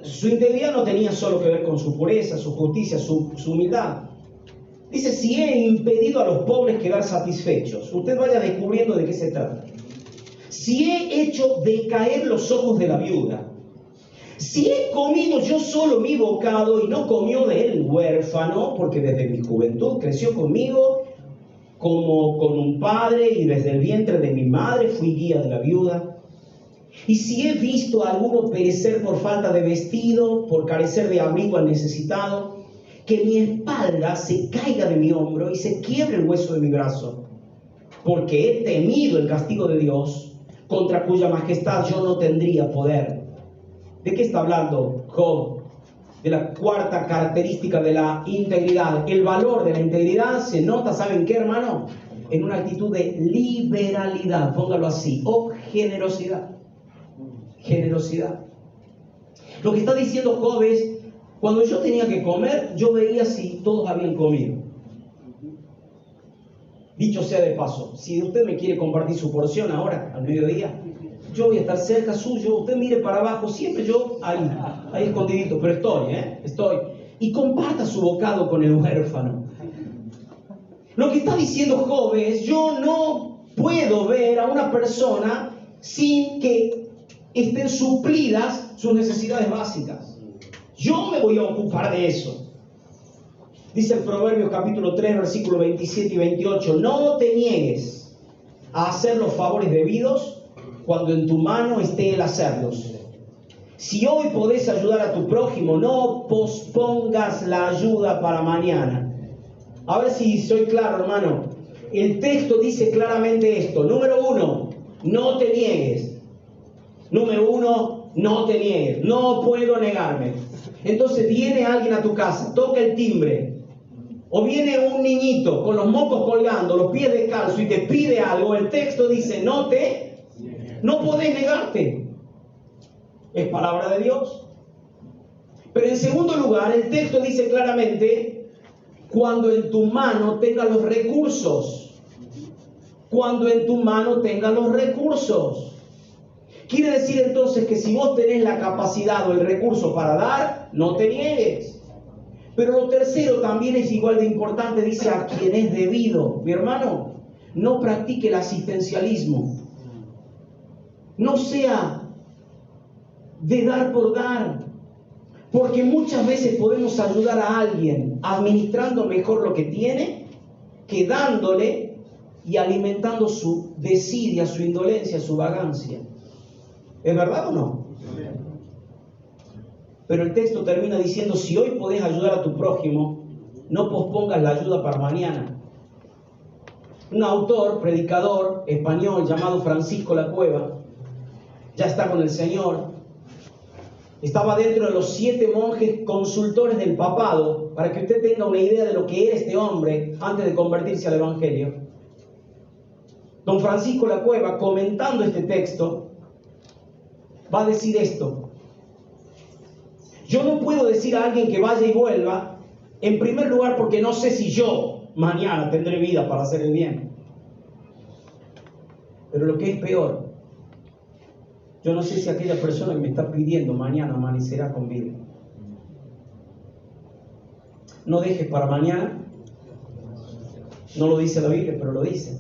su integridad no tenía solo que ver con su pureza, su justicia, su humildad. Dice, si he impedido a los pobres quedar satisfechos, usted vaya descubriendo de qué se trata. Si he hecho decaer los ojos de la viuda, si he comido yo solo mi bocado y no comió de él huérfano, porque desde mi juventud creció conmigo como con un padre y desde el vientre de mi madre fui guía de la viuda. Y si he visto a alguno perecer por falta de vestido, por carecer de abrigo al necesitado, que mi espalda se caiga de mi hombro y se quiebre el hueso de mi brazo, porque he temido el castigo de Dios, contra cuya majestad yo no tendría poder. ¿De qué está hablando Job? De la cuarta característica de la integridad. El valor de la integridad se nota, ¿saben qué, hermano? En una actitud de liberalidad, póngalo así, o generosidad. Generosidad. Lo que está diciendo Job es, cuando yo tenía que comer, yo veía si todos habían comido. Dicho sea de paso, si usted me quiere compartir su porción ahora, al mediodía, yo voy a estar cerca suyo, usted mire para abajo, siempre yo ahí escondidito, pero estoy. Y comparta su bocado con el huérfano. Lo que está diciendo Job es, yo no puedo ver a una persona sin que estén suplidas sus necesidades básicas. Yo me voy a ocupar de eso. Dice el Proverbios capítulo 3, versículos 27 y 28. No te niegues a hacer los favores debidos cuando en tu mano esté el hacerlos. Si hoy podés ayudar a tu prójimo, no pospongas la ayuda para mañana. A ver si soy claro, hermano. El texto dice claramente esto. Número 1, no te niegues. Número 1, no te niegues. No puedo negarme. Entonces viene alguien a tu casa, toca el timbre. O viene un niñito con los mocos colgando, los pies descalzos y te pide algo. El texto dice, no podés negarte. Es palabra de Dios. Pero en segundo lugar, el texto dice claramente, cuando en tu mano tenga los recursos. Cuando en tu mano tenga los recursos. Quiere decir entonces que si vos tenés la capacidad o el recurso para dar, no te niegues. Pero lo tercero también es igual de importante, dice a quien es debido. Mi hermano, no practique el asistencialismo. No sea de dar por dar. Porque muchas veces podemos ayudar a alguien administrando mejor lo que tiene que dándole y alimentando su desidia, su indolencia, su vagancia. ¿Es verdad o no? Pero el texto termina diciendo, si hoy podés ayudar a tu prójimo, no pospongas la ayuda para mañana. Un autor, predicador español llamado Francisco Lacueva, ya está con el Señor, estaba dentro de los 7 monjes consultores del papado, para que usted tenga una idea de lo que era este hombre antes de convertirse al Evangelio. Don Francisco Lacueva, comentando este texto, va a decir esto. Yo no puedo decir a alguien que vaya y vuelva, en primer lugar porque no sé si yo mañana tendré vida para hacer el bien. Pero lo que es peor, yo no sé si aquella persona que me está pidiendo mañana amanecerá con vida. No dejes para mañana. No lo dice la Biblia, pero lo dice.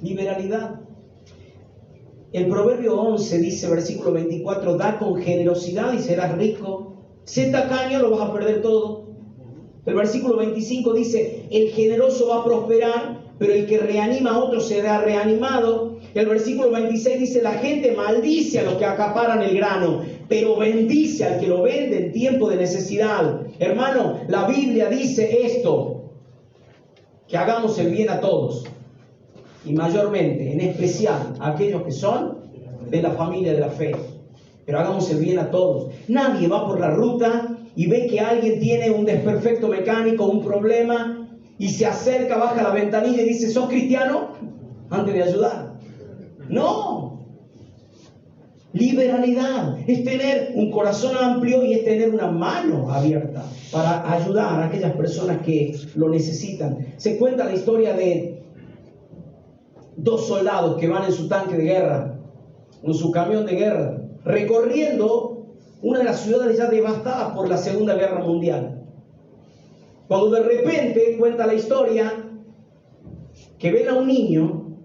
Liberalidad. El Proverbio 11 dice, versículo 24, da con generosidad y serás rico. Sé tacaño, lo vas a perder todo. El versículo 25 dice, el generoso va a prosperar, pero el que reanima a otro será reanimado. El versículo 26 dice, la gente maldice a los que acaparan el grano, pero bendice al que lo vende en tiempo de necesidad. Hermano, la Biblia dice esto, que hagamos el bien a todos. Y mayormente, en especial, a aquellos que son de la familia de la fe. Pero hagamos el bien a todos. Nadie va por la ruta y ve que alguien tiene un desperfecto mecánico, un problema, y se acerca, baja la ventanilla y dice, ¿sos cristiano? Antes de ayudar. No. Liberalidad es tener un corazón amplio y es tener una mano abierta para ayudar a aquellas personas que lo necesitan. Se cuenta la historia de 2 soldados que van en su tanque de guerra, en su camión de guerra, recorriendo una de las ciudades ya devastadas por la Segunda Guerra Mundial. Cuando de repente cuenta la historia que ven a un niño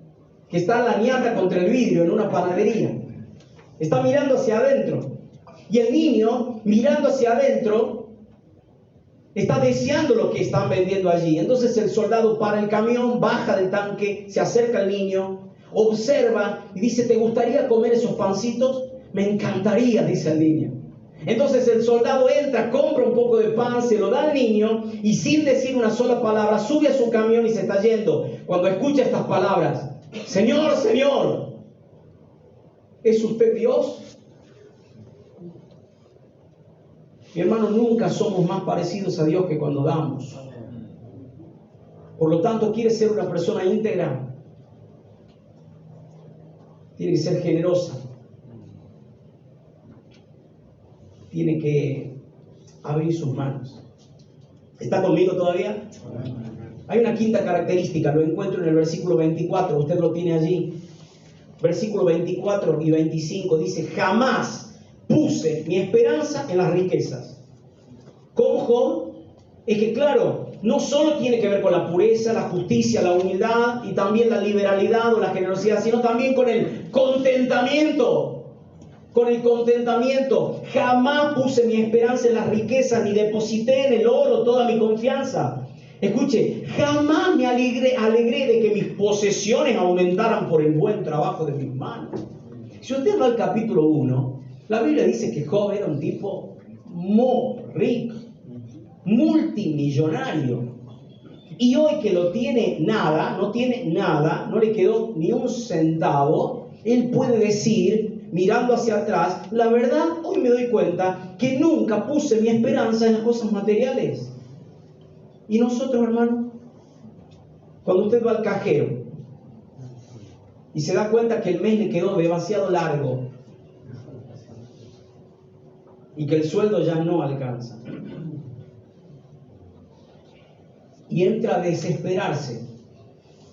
que está en la ñata contra el vidrio en una panadería. Está mirando hacia adentro. Y el niño, mirando hacia adentro, está deseando lo que están vendiendo allí. Entonces el soldado para el camión, baja del tanque, se acerca al niño, observa y dice, ¿te gustaría comer esos pancitos? Me encantaría, dice el niño. Entonces el soldado entra, compra un poco de pan, se lo da al niño y sin decir una sola palabra, sube a su camión y se está yendo. Cuando escucha estas palabras, Señor, Señor, ¿es usted Dios? Mi hermano, nunca somos más parecidos a Dios que cuando damos. Por lo tanto, ¿quieres ser una persona íntegra? Tiene que ser generosa. Tiene que abrir sus manos. ¿Está conmigo todavía? Hay una quinta característica, lo encuentro en el versículo 24, usted lo tiene allí. Versículo 24 y 25 dice, jamás puse mi esperanza en las riquezas. Como Job, es que claro, no solo tiene que ver con la pureza, la justicia, la humildad y también la liberalidad o la generosidad, sino también con el contentamiento. con el contentamiento. Jamás puse mi esperanza en las riquezas, ni deposité en el oro toda mi confianza. Escuche, jamás me alegré de que mis posesiones aumentaran por el buen trabajo de mis manos. Si usted va al capítulo 1, la Biblia dice que Job era un tipo muy rico, multimillonario. Y hoy que lo tiene nada, no le quedó ni un centavo, él puede decir, mirando hacia atrás, la verdad, hoy me doy cuenta que nunca puse mi esperanza en las cosas materiales. Y nosotros, hermano, cuando usted va al cajero y se da cuenta que el mes le quedó demasiado largo y que el sueldo ya no alcanza, y entra a desesperarse,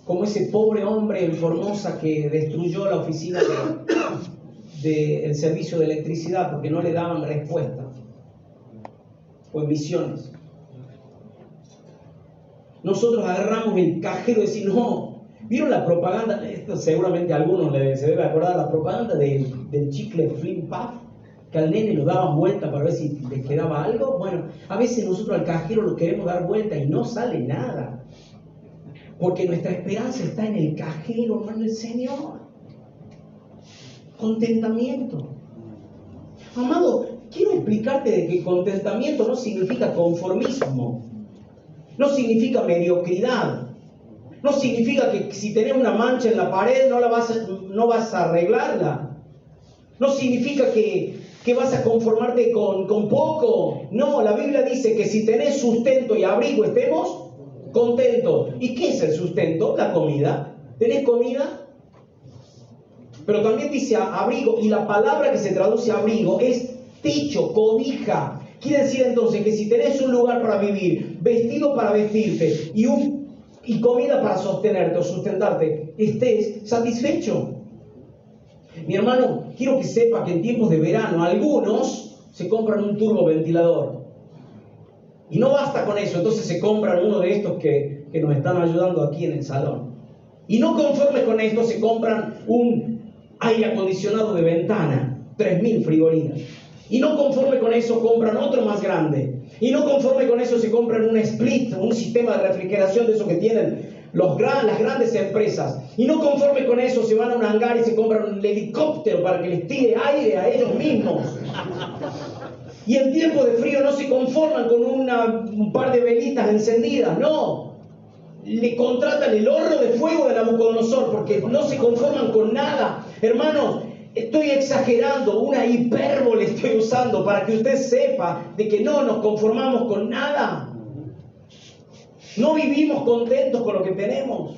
como ese pobre hombre en Formosa que destruyó la oficina del servicio de electricidad porque no le daban respuesta, o en Misiones. Nosotros agarramos el cajero y decimos, no, ¿vieron la propaganda? Esto seguramente a algunos se debe acordar, la propaganda del chicle Flim Puff, que al nene lo daban vuelta para ver si le quedaba algo. Bueno, a veces nosotros al cajero lo queremos dar vuelta y no sale nada, porque nuestra esperanza está en el cajero, no en el Señor. Contentamiento. Amado, quiero explicarte de que contentamiento no significa conformismo, no significa mediocridad, no significa que si tenés una mancha en la pared no vas a arreglarla, no significa que vas a conformarte con poco. No, la Biblia dice que si tenés sustento y abrigo estemos contentos. ¿Y qué es el sustento? La comida. ¿Tenés comida? Pero también dice abrigo, y la palabra que se traduce abrigo es techo, cobija. Quiere decir entonces que si tenés un lugar para vivir, vestido para vestirte y comida para sostenerte o sustentarte, estés satisfecho. Mi hermano, quiero que sepa que en tiempos de verano algunos se compran un turboventilador. Y no basta con eso, entonces se compran uno de estos que nos están ayudando aquí en el salón. Y no conformes con esto, se compran un aire acondicionado de ventana, 3.000 frigorinas. Y no conforme con eso, compran otro más grande. Y no conforme con eso, se compran un split, un sistema de refrigeración de eso que tienen las grandes empresas. Y no conforme con eso, se van a un hangar y se compran un helicóptero para que les tire aire a ellos mismos. Y en tiempo de frío no se conforman con un par de velitas encendidas, no. Le contratan el horno de fuego de Nabucodonosor porque no se conforman con nada. Hermanos, estoy exagerando, una hipérbole estoy usando para que usted sepa de que no nos conformamos con nada. No vivimos contentos con lo que tenemos.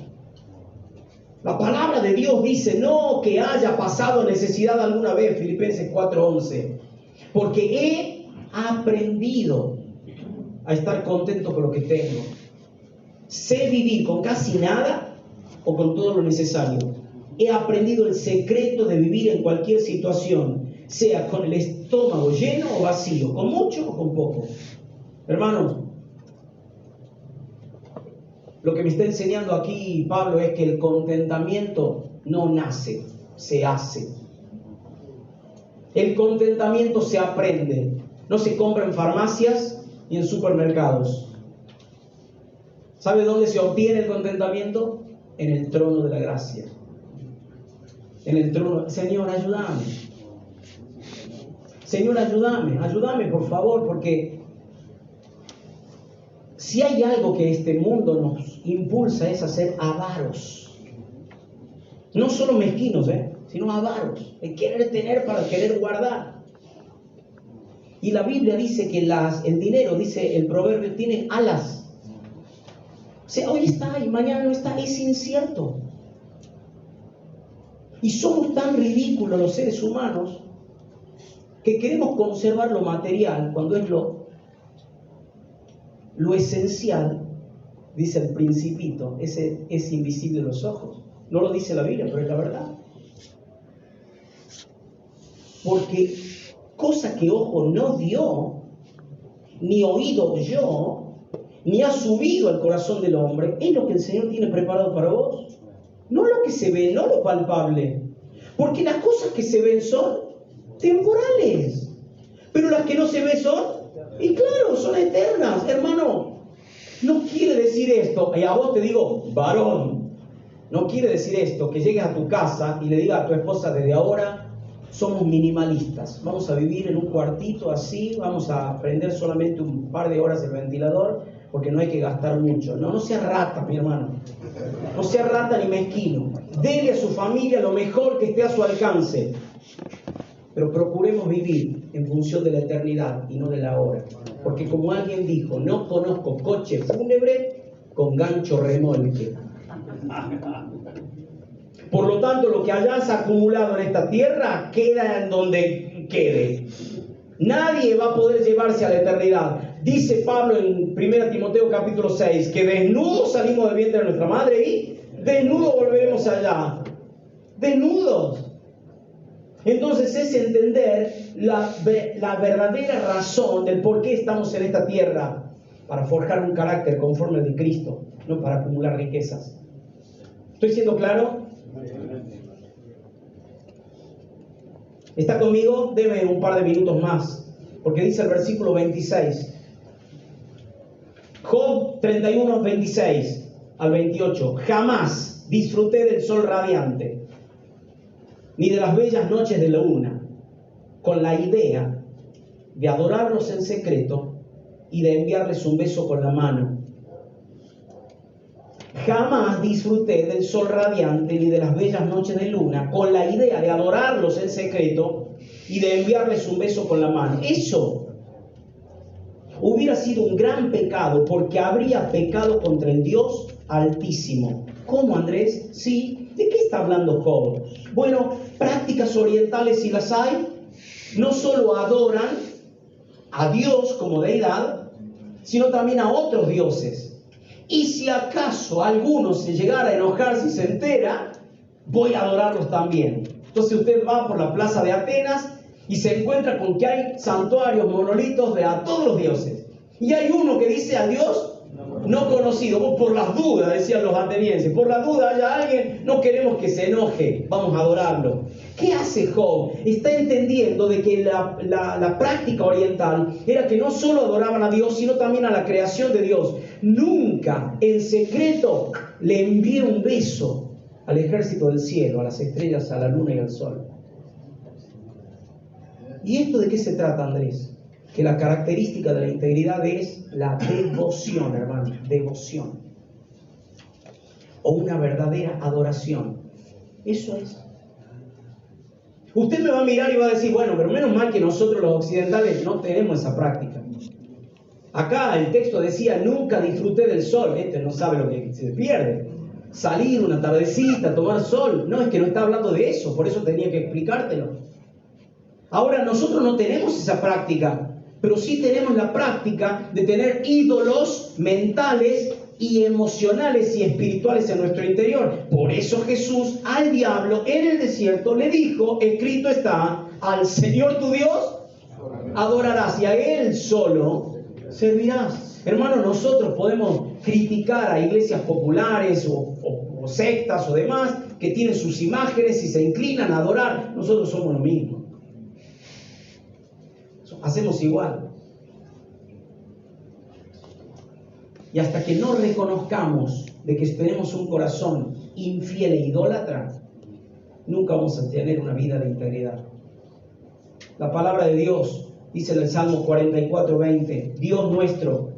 La palabra de Dios dice, no que haya pasado necesidad alguna vez, Filipenses 4:11, porque he aprendido a estar contento con lo que tengo. Sé vivir con casi nada o con todo lo necesario. He aprendido el secreto de vivir en cualquier situación, sea con el estómago lleno o vacío, con mucho o con poco. Hermanos, lo que me está enseñando aquí Pablo es que el contentamiento no nace, se hace. El contentamiento se aprende, no se compra en farmacias ni en supermercados. ¿Sabe dónde se obtiene el contentamiento? En el trono de la gracia. En el trono. Señor, ayúdame. Señor, ayúdame por favor, porque si hay algo que este mundo nos impulsa es a ser avaros. No solo mezquinos, sino avaros. El querer tener para querer guardar. Y la Biblia dice que el dinero, dice el proverbio, tiene alas. O sea, hoy está y mañana no está, es incierto. Y somos tan ridículos los seres humanos que queremos conservar lo material cuando es lo esencial, dice el Principito, es invisible a los ojos. No lo dice la Biblia, pero es la verdad. Porque cosa que ojo no dio, ni oído oyó, ni ha subido al corazón del hombre, es lo que el Señor tiene preparado para vos. No lo que se ve, no lo palpable. Porque las cosas que se ven son temporales. Pero las que no se ven son, y claro, son eternas. Hermano, no quiere decir esto, y a vos te digo, varón, no quiere decir esto, que llegues a tu casa y le digas a tu esposa, desde ahora somos minimalistas, vamos a vivir en un cuartito así, vamos a prender solamente un par de horas el ventilador, porque no hay que gastar mucho. No sea rata, mi hermano, no sea rata ni mezquino, dele a su familia lo mejor que esté a su alcance, pero procuremos vivir en función de la eternidad y no de la hora, porque como alguien dijo, no conozco coche fúnebre con gancho remolque. Por lo tanto, lo que hayas acumulado en esta tierra queda en donde quede. Nadie va a poder llevarse a la eternidad. Dice Pablo en 1 Timoteo capítulo 6 que desnudos salimos del vientre de nuestra madre y desnudos volveremos allá. Desnudos. Entonces es entender la verdadera razón del por qué estamos en esta tierra, para forjar un carácter conforme al de Cristo, no para acumular riquezas. ¿Estoy siendo claro? ¿Está conmigo? Deme un par de minutos más, porque dice el versículo 26. Job 31, 26 al 28. Jamás disfruté del sol radiante, ni de las bellas noches de la luna, con la idea de adorarlos en secreto y de enviarles un beso con la mano. Jamás disfruté del sol radiante ni de las bellas noches de luna con la idea de adorarlos en secreto y de enviarles un beso con la mano. Eso hubiera sido un gran pecado, porque habría pecado contra el Dios Altísimo. ¿Cómo, Andrés? Sí. ¿De qué está hablando Job? Bueno, prácticas orientales, si las hay, no solo adoran a Dios como deidad, sino también a otros dioses. Y si acaso alguno se llegara a enojar si se entera, voy a adorarlos también. Entonces usted va por la plaza de Atenas y se encuentra con que hay santuarios, monolitos de a todos los dioses. Y hay uno que dice a Dios no conocido. Vos, por las dudas, decían los atenienses, por la duda haya alguien, no queremos que se enoje, vamos a adorarlo. ¿Qué hace Job? Está entendiendo de que la práctica oriental era que no solo adoraban a Dios, sino también a la creación de Dios. Nunca en secreto le envié un beso al ejército del cielo, a las estrellas, a la luna y al sol. ¿Y esto de qué se trata, Andrés? Que la característica de la integridad es la devoción, hermano, devoción. O una verdadera adoración. Eso es. Usted me va a mirar y va a decir, bueno, pero menos mal que nosotros los occidentales no tenemos esa práctica. Acá el texto decía, nunca disfruté del sol. Este no sabe lo que se pierde. Salir una tardecita, tomar sol. No, es que no está hablando de eso, por eso tenía que explicártelo. Ahora, nosotros no tenemos esa práctica, pero sí tenemos la práctica de tener ídolos mentales y emocionales y espirituales en nuestro interior. Por eso Jesús al diablo en el desierto le dijo, escrito está, al Señor tu Dios adorarás y a Él solo servirás. Hermano, nosotros podemos criticar a iglesias populares o sectas o demás que tienen sus imágenes y se inclinan a adorar. Nosotros somos lo mismo. Hacemos igual. Y hasta que no reconozcamos de que tenemos un corazón infiel e idólatra, nunca vamos a tener una vida de integridad. La palabra de Dios dice en el Salmo 44:20, Dios nuestro,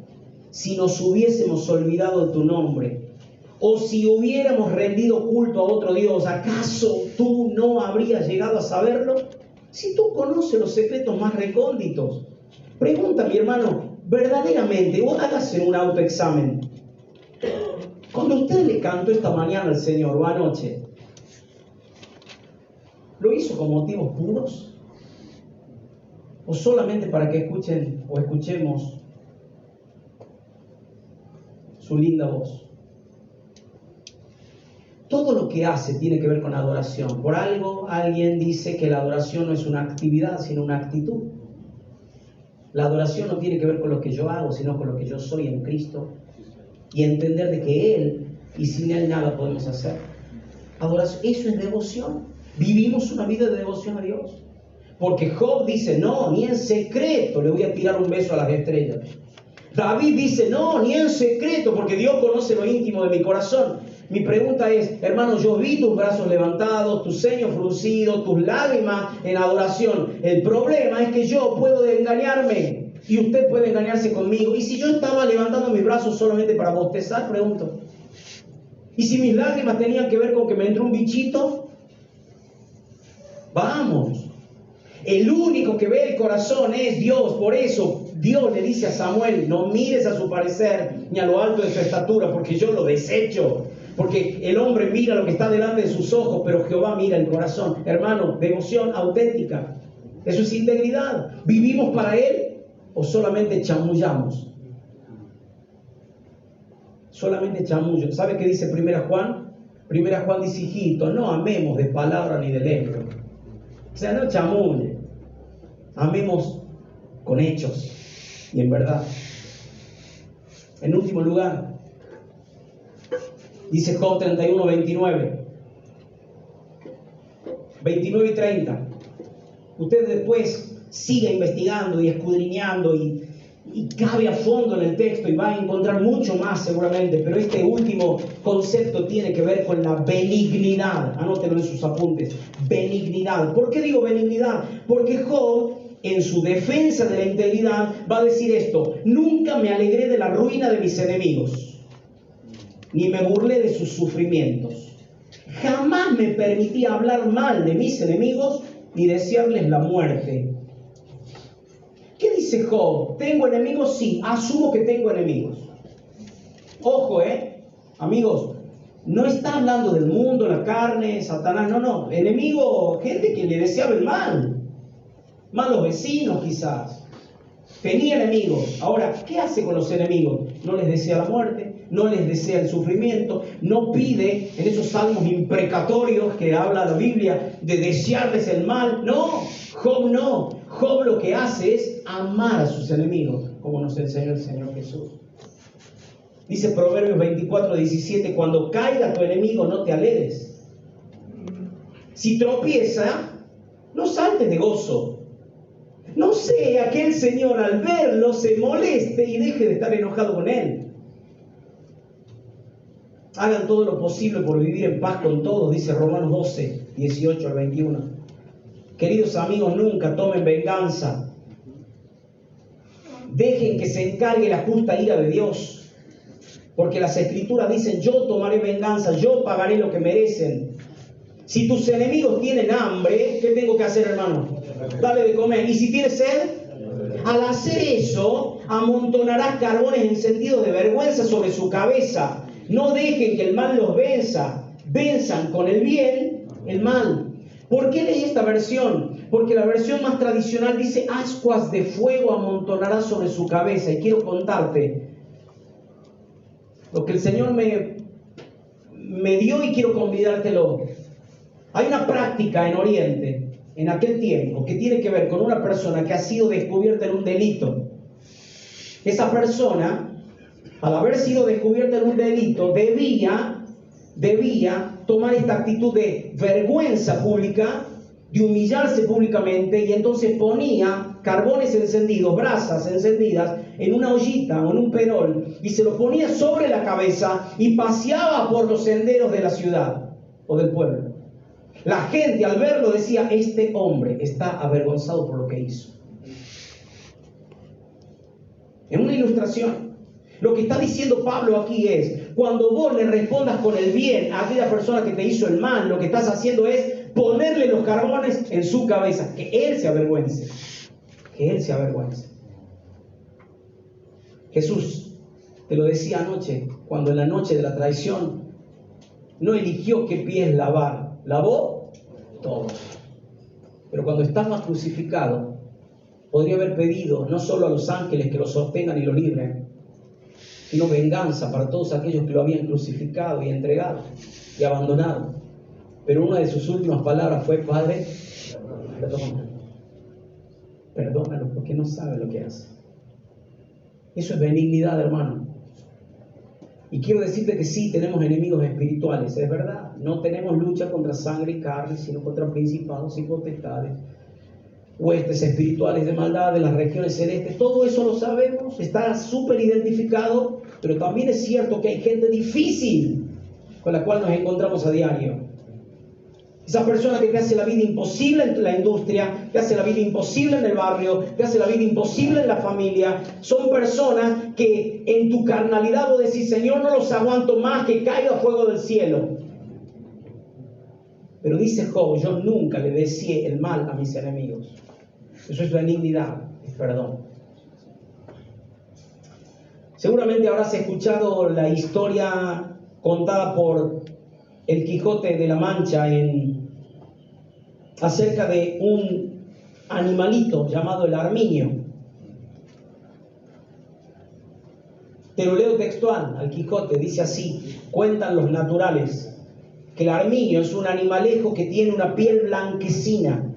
si nos hubiésemos olvidado de tu nombre, o si hubiéramos rendido culto a otro Dios, ¿acaso tú no habrías llegado a saberlo? Si tú conoces los secretos más recónditos. Pregunta, mi hermano, verdaderamente, vos hágase un autoexamen. Cuando usted le cantó esta mañana al Señor o anoche, ¿lo hizo con motivos puros? ¿O solamente para que escuchen o escuchemos su linda voz? Todo lo que hace tiene que ver con adoración. Por algo alguien dice que la adoración no es una actividad, sino una actitud. La adoración no tiene que ver con lo que yo hago, sino con lo que yo soy en Cristo. Y entender de que Él y sin Él nada podemos hacer. Adoración, eso es devoción. Vivimos una vida de devoción a Dios. Porque Job dice, no, ni en secreto le voy a tirar un beso a las estrellas. David dice, no, ni en secreto, porque Dios conoce lo íntimo de mi corazón. Mi pregunta es, hermano, yo vi tus brazos levantados, tus ceños fruncidos, tus lágrimas en adoración. El problema es que yo puedo engañarme y usted puede engañarse conmigo. ¿Y si yo estaba levantando mis brazos solamente para bostezar? Pregunto. ¿Y si mis lágrimas tenían que ver con que me entró un bichito? Vamos. El único que ve el corazón es Dios. Por eso Dios le dice a Samuel, no mires a su parecer ni a lo alto de su estatura, porque yo lo desecho. Porque el hombre mira lo que está delante de sus ojos, pero Jehová mira el corazón. Hermano, devoción auténtica. Eso es integridad. ¿Vivimos para Él o solamente chamullamos? Solamente chamullo. ¿Sabe qué dice 1 Juan? 1 Juan dice, hijito, no amemos de palabra ni de lengua. O sea, no chamulle. Amemos con hechos y en verdad. En último lugar, dice Job 31, 29 y 30. Usted después siga investigando y escudriñando y cabe a fondo en el texto y va a encontrar mucho más seguramente, pero este último concepto tiene que ver con la benignidad. Anótelo en sus apuntes. Benignidad. ¿Por qué digo benignidad? Porque Job, en su defensa de la integridad, va a decir esto: nunca me alegré de la ruina de mis enemigos, ni me burlé de sus sufrimientos. Jamás me permití hablar mal de mis enemigos ni desearles la muerte. ¿Qué dice Job? ¿Tengo enemigos? Sí, asumo que tengo enemigos. Ojo, amigos, no está hablando del mundo, la carne, Satanás, no. Enemigo, gente que le deseaba el mal. Malos vecinos quizás. Tenía enemigos. Ahora, ¿qué hace con los enemigos? No les desea la muerte, no les desea el sufrimiento, no pide en esos salmos imprecatorios que habla la Biblia de desearles el mal. No, Job no. Job lo que hace es amar a sus enemigos, como nos enseñó el Señor Jesús. Dice Proverbios 24, 17, cuando caiga tu enemigo no te alegres. Si tropieza, no saltes de gozo. No sea que el Señor al verlo se moleste y deje de estar enojado con él. Hagan todo lo posible por vivir en paz con todos, dice Romanos 12, 18 al 21. Queridos amigos, nunca tomen venganza. Dejen que se encargue la justa ira de Dios. Porque las Escrituras dicen, yo tomaré venganza, yo pagaré lo que merecen. Si tus enemigos tienen hambre, ¿qué tengo que hacer, hermano? Dale de comer. ¿Y si tienes sed? Al hacer eso, amontonarás carbones encendidos de vergüenza sobre su cabeza. No dejen que el mal los venza. Venzan con el bien el mal. ¿Por qué leí esta versión? Porque la versión más tradicional dice, ascuas de fuego amontonarás sobre su cabeza. Y quiero contarte lo que el Señor me dio y quiero convidártelo. Hay una práctica en Oriente, en aquel tiempo, que tiene que ver con una persona que ha sido descubierta en un delito. Esa persona, al haber sido descubierta en un delito, debía tomar esta actitud de vergüenza pública, de humillarse públicamente, y entonces ponía carbones encendidos, brasas encendidas en una ollita o en un perol y se lo ponía sobre la cabeza y paseaba por los senderos de la ciudad o del pueblo. La gente al verlo decía, este hombre está avergonzado por lo que hizo. En una ilustración, lo que está diciendo Pablo aquí es, cuando vos le respondas con el bien a aquella persona que te hizo el mal, lo que estás haciendo es ponerle los carbones en su cabeza, que él se avergüence. Que él se avergüence. Jesús te lo decía anoche, cuando en la noche de la traición no eligió qué pies lavar, lavó todos. Pero cuando estaba crucificado, podría haber pedido no solo a los ángeles que lo sostengan y lo libren, sino venganza para todos aquellos que lo habían crucificado y entregado y abandonado. Pero una de sus últimas palabras fue, Padre, perdónalo porque no sabe lo que hace. Eso es benignidad, hermano. Y quiero decirte que sí, tenemos enemigos espirituales, es verdad. No tenemos lucha contra sangre y carne, sino contra principados y potestades. huestes espirituales de maldad de las regiones celestes. Todo eso lo sabemos, está súper identificado, pero también es cierto que hay gente difícil con la cual nos encontramos a diario. Esa persona que te hace la vida imposible en la industria, te hace la vida imposible en el barrio, te hace la vida imposible en la familia. Son personas que en tu carnalidad vos decís, Señor, no los aguanto más, que caiga fuego del cielo. Pero dice Job, yo nunca le deseé el mal a mis enemigos. Eso es benignidad, es perdón. Seguramente habrás escuchado la historia contada por el Quijote de la Mancha acerca de un animalito llamado el armiño. Te lo leo textual al Quijote, dice así: cuentan los naturales que el armiño es un animalejo que tiene una piel blanquecina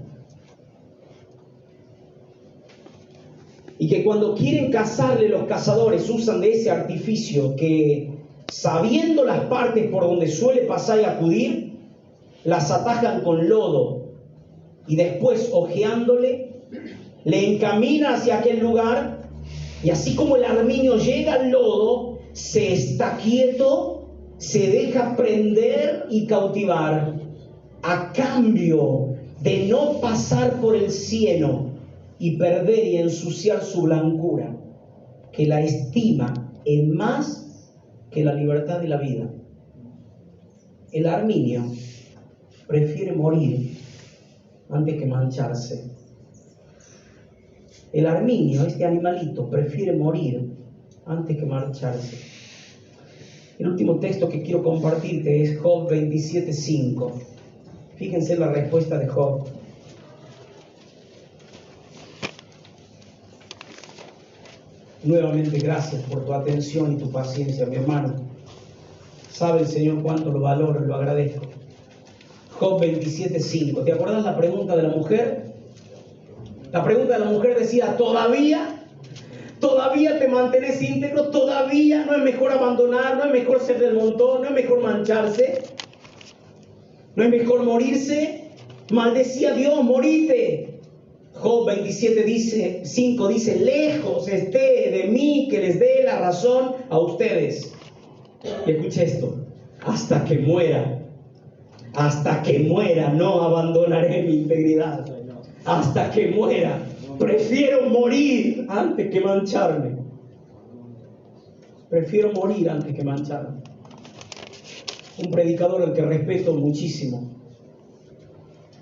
y que cuando quieren cazarle los cazadores usan de ese artificio que, sabiendo las partes por donde suele pasar y acudir, las atajan con lodo y después, ojeándole, le encamina hacia aquel lugar, y así como el armiño llega al lodo, se está quieto, se deja prender y cautivar, a cambio de no pasar por el cieno y perder y ensuciar su blancura, que la estima en más que la libertad y la vida. El armiño prefiere morir antes que mancharse. El armiño, este animalito, prefiere morir antes que marcharse. El último texto que quiero compartirte es Job 27:5. Fíjense la respuesta de Job. Nuevamente, gracias por tu atención y tu paciencia, mi hermano. Sabe el Señor cuánto lo valoro y lo agradezco. Job 27:5. ¿Te acuerdas la pregunta de la mujer? La pregunta de la mujer decía, ¿todavía te mantienes íntegro? ¿Todavía no es mejor abandonar? ¿No es mejor ser del montón? ¿No es mejor mancharse? ¿No es mejor morirse? Maldecía a Dios, morite. Job 27:5 dice, lejos esté de mí que les dé la razón a ustedes. Y escuche esto, hasta que muera no abandonaré mi integridad. Hasta que muera, prefiero morir antes que mancharme. Prefiero morir antes que mancharme. Un predicador al que respeto muchísimo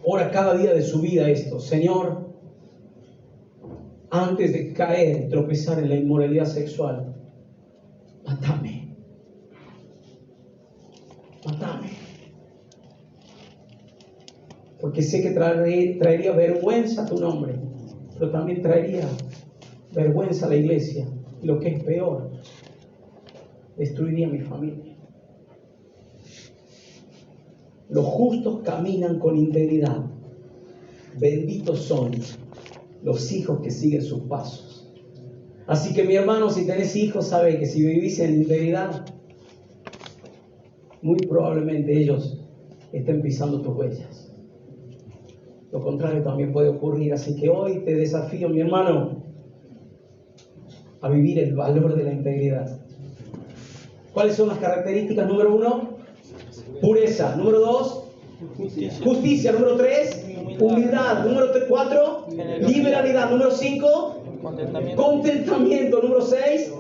ora cada día de su vida esto: Señor, antes de caer y tropezar en la inmoralidad sexual, mátame. Porque sé que traería vergüenza a tu nombre, pero también traería vergüenza a la iglesia. Y lo que es peor, destruiría mi familia. Los justos caminan con integridad. Benditos son los hijos que siguen sus pasos. Así que mi hermano, si tenés hijos, sabe que si vivís en integridad, muy probablemente ellos estén pisando tus huellas. Lo contrario también puede ocurrir. Así que hoy te desafío, mi hermano, a vivir el valor de la integridad. ¿Cuáles son las características? Número 1, pureza. Número 2, justicia. Número 3, humildad. Número 4, liberalidad. Número 5, contentamiento. Número 6,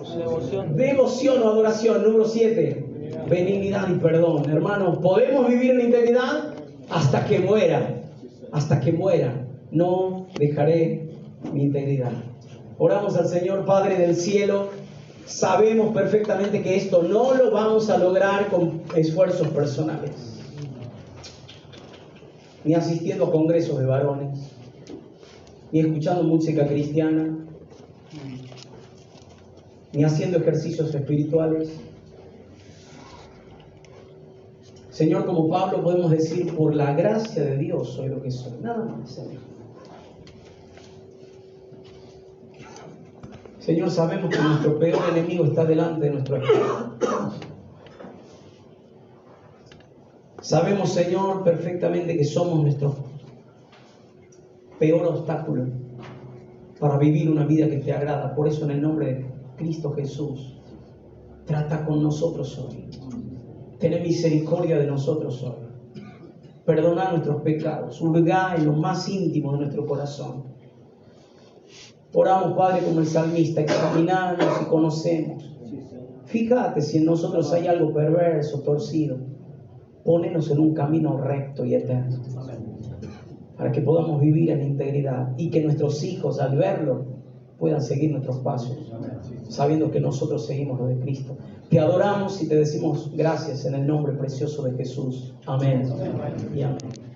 devoción o adoración. Número 7, benignidad y perdón. Hermanos, podemos vivir en integridad hasta que muera. Hasta que muera, no dejaré mi integridad. Oramos al Señor. Padre del cielo, sabemos perfectamente que esto no lo vamos a lograr con esfuerzos personales, ni asistiendo a congresos de varones, ni escuchando música cristiana, ni haciendo ejercicios espirituales. Señor, como Pablo podemos decir, por la gracia de Dios soy lo que soy. Nada más, Señor. Señor, sabemos que nuestro peor enemigo está delante de nuestro espíritu. Sabemos, Señor, perfectamente que somos peor obstáculo para vivir una vida que te agrada. Por eso, en el nombre de Cristo Jesús, trata con nosotros hoy. Ten misericordia de nosotros hoy. Perdona nuestros pecados. Hurga en lo más íntimo de nuestro corazón. Oramos, Padre, como el salmista, examinamos y conocemos. Fíjate si en nosotros hay algo perverso, torcido. Pónenos en un camino recto y eterno, para que podamos vivir en integridad y que nuestros hijos, al verlo, puedan seguir nuestros pasos, sabiendo que nosotros seguimos lo de Cristo. Te adoramos y te decimos gracias en el nombre precioso de Jesús. Amén y amén.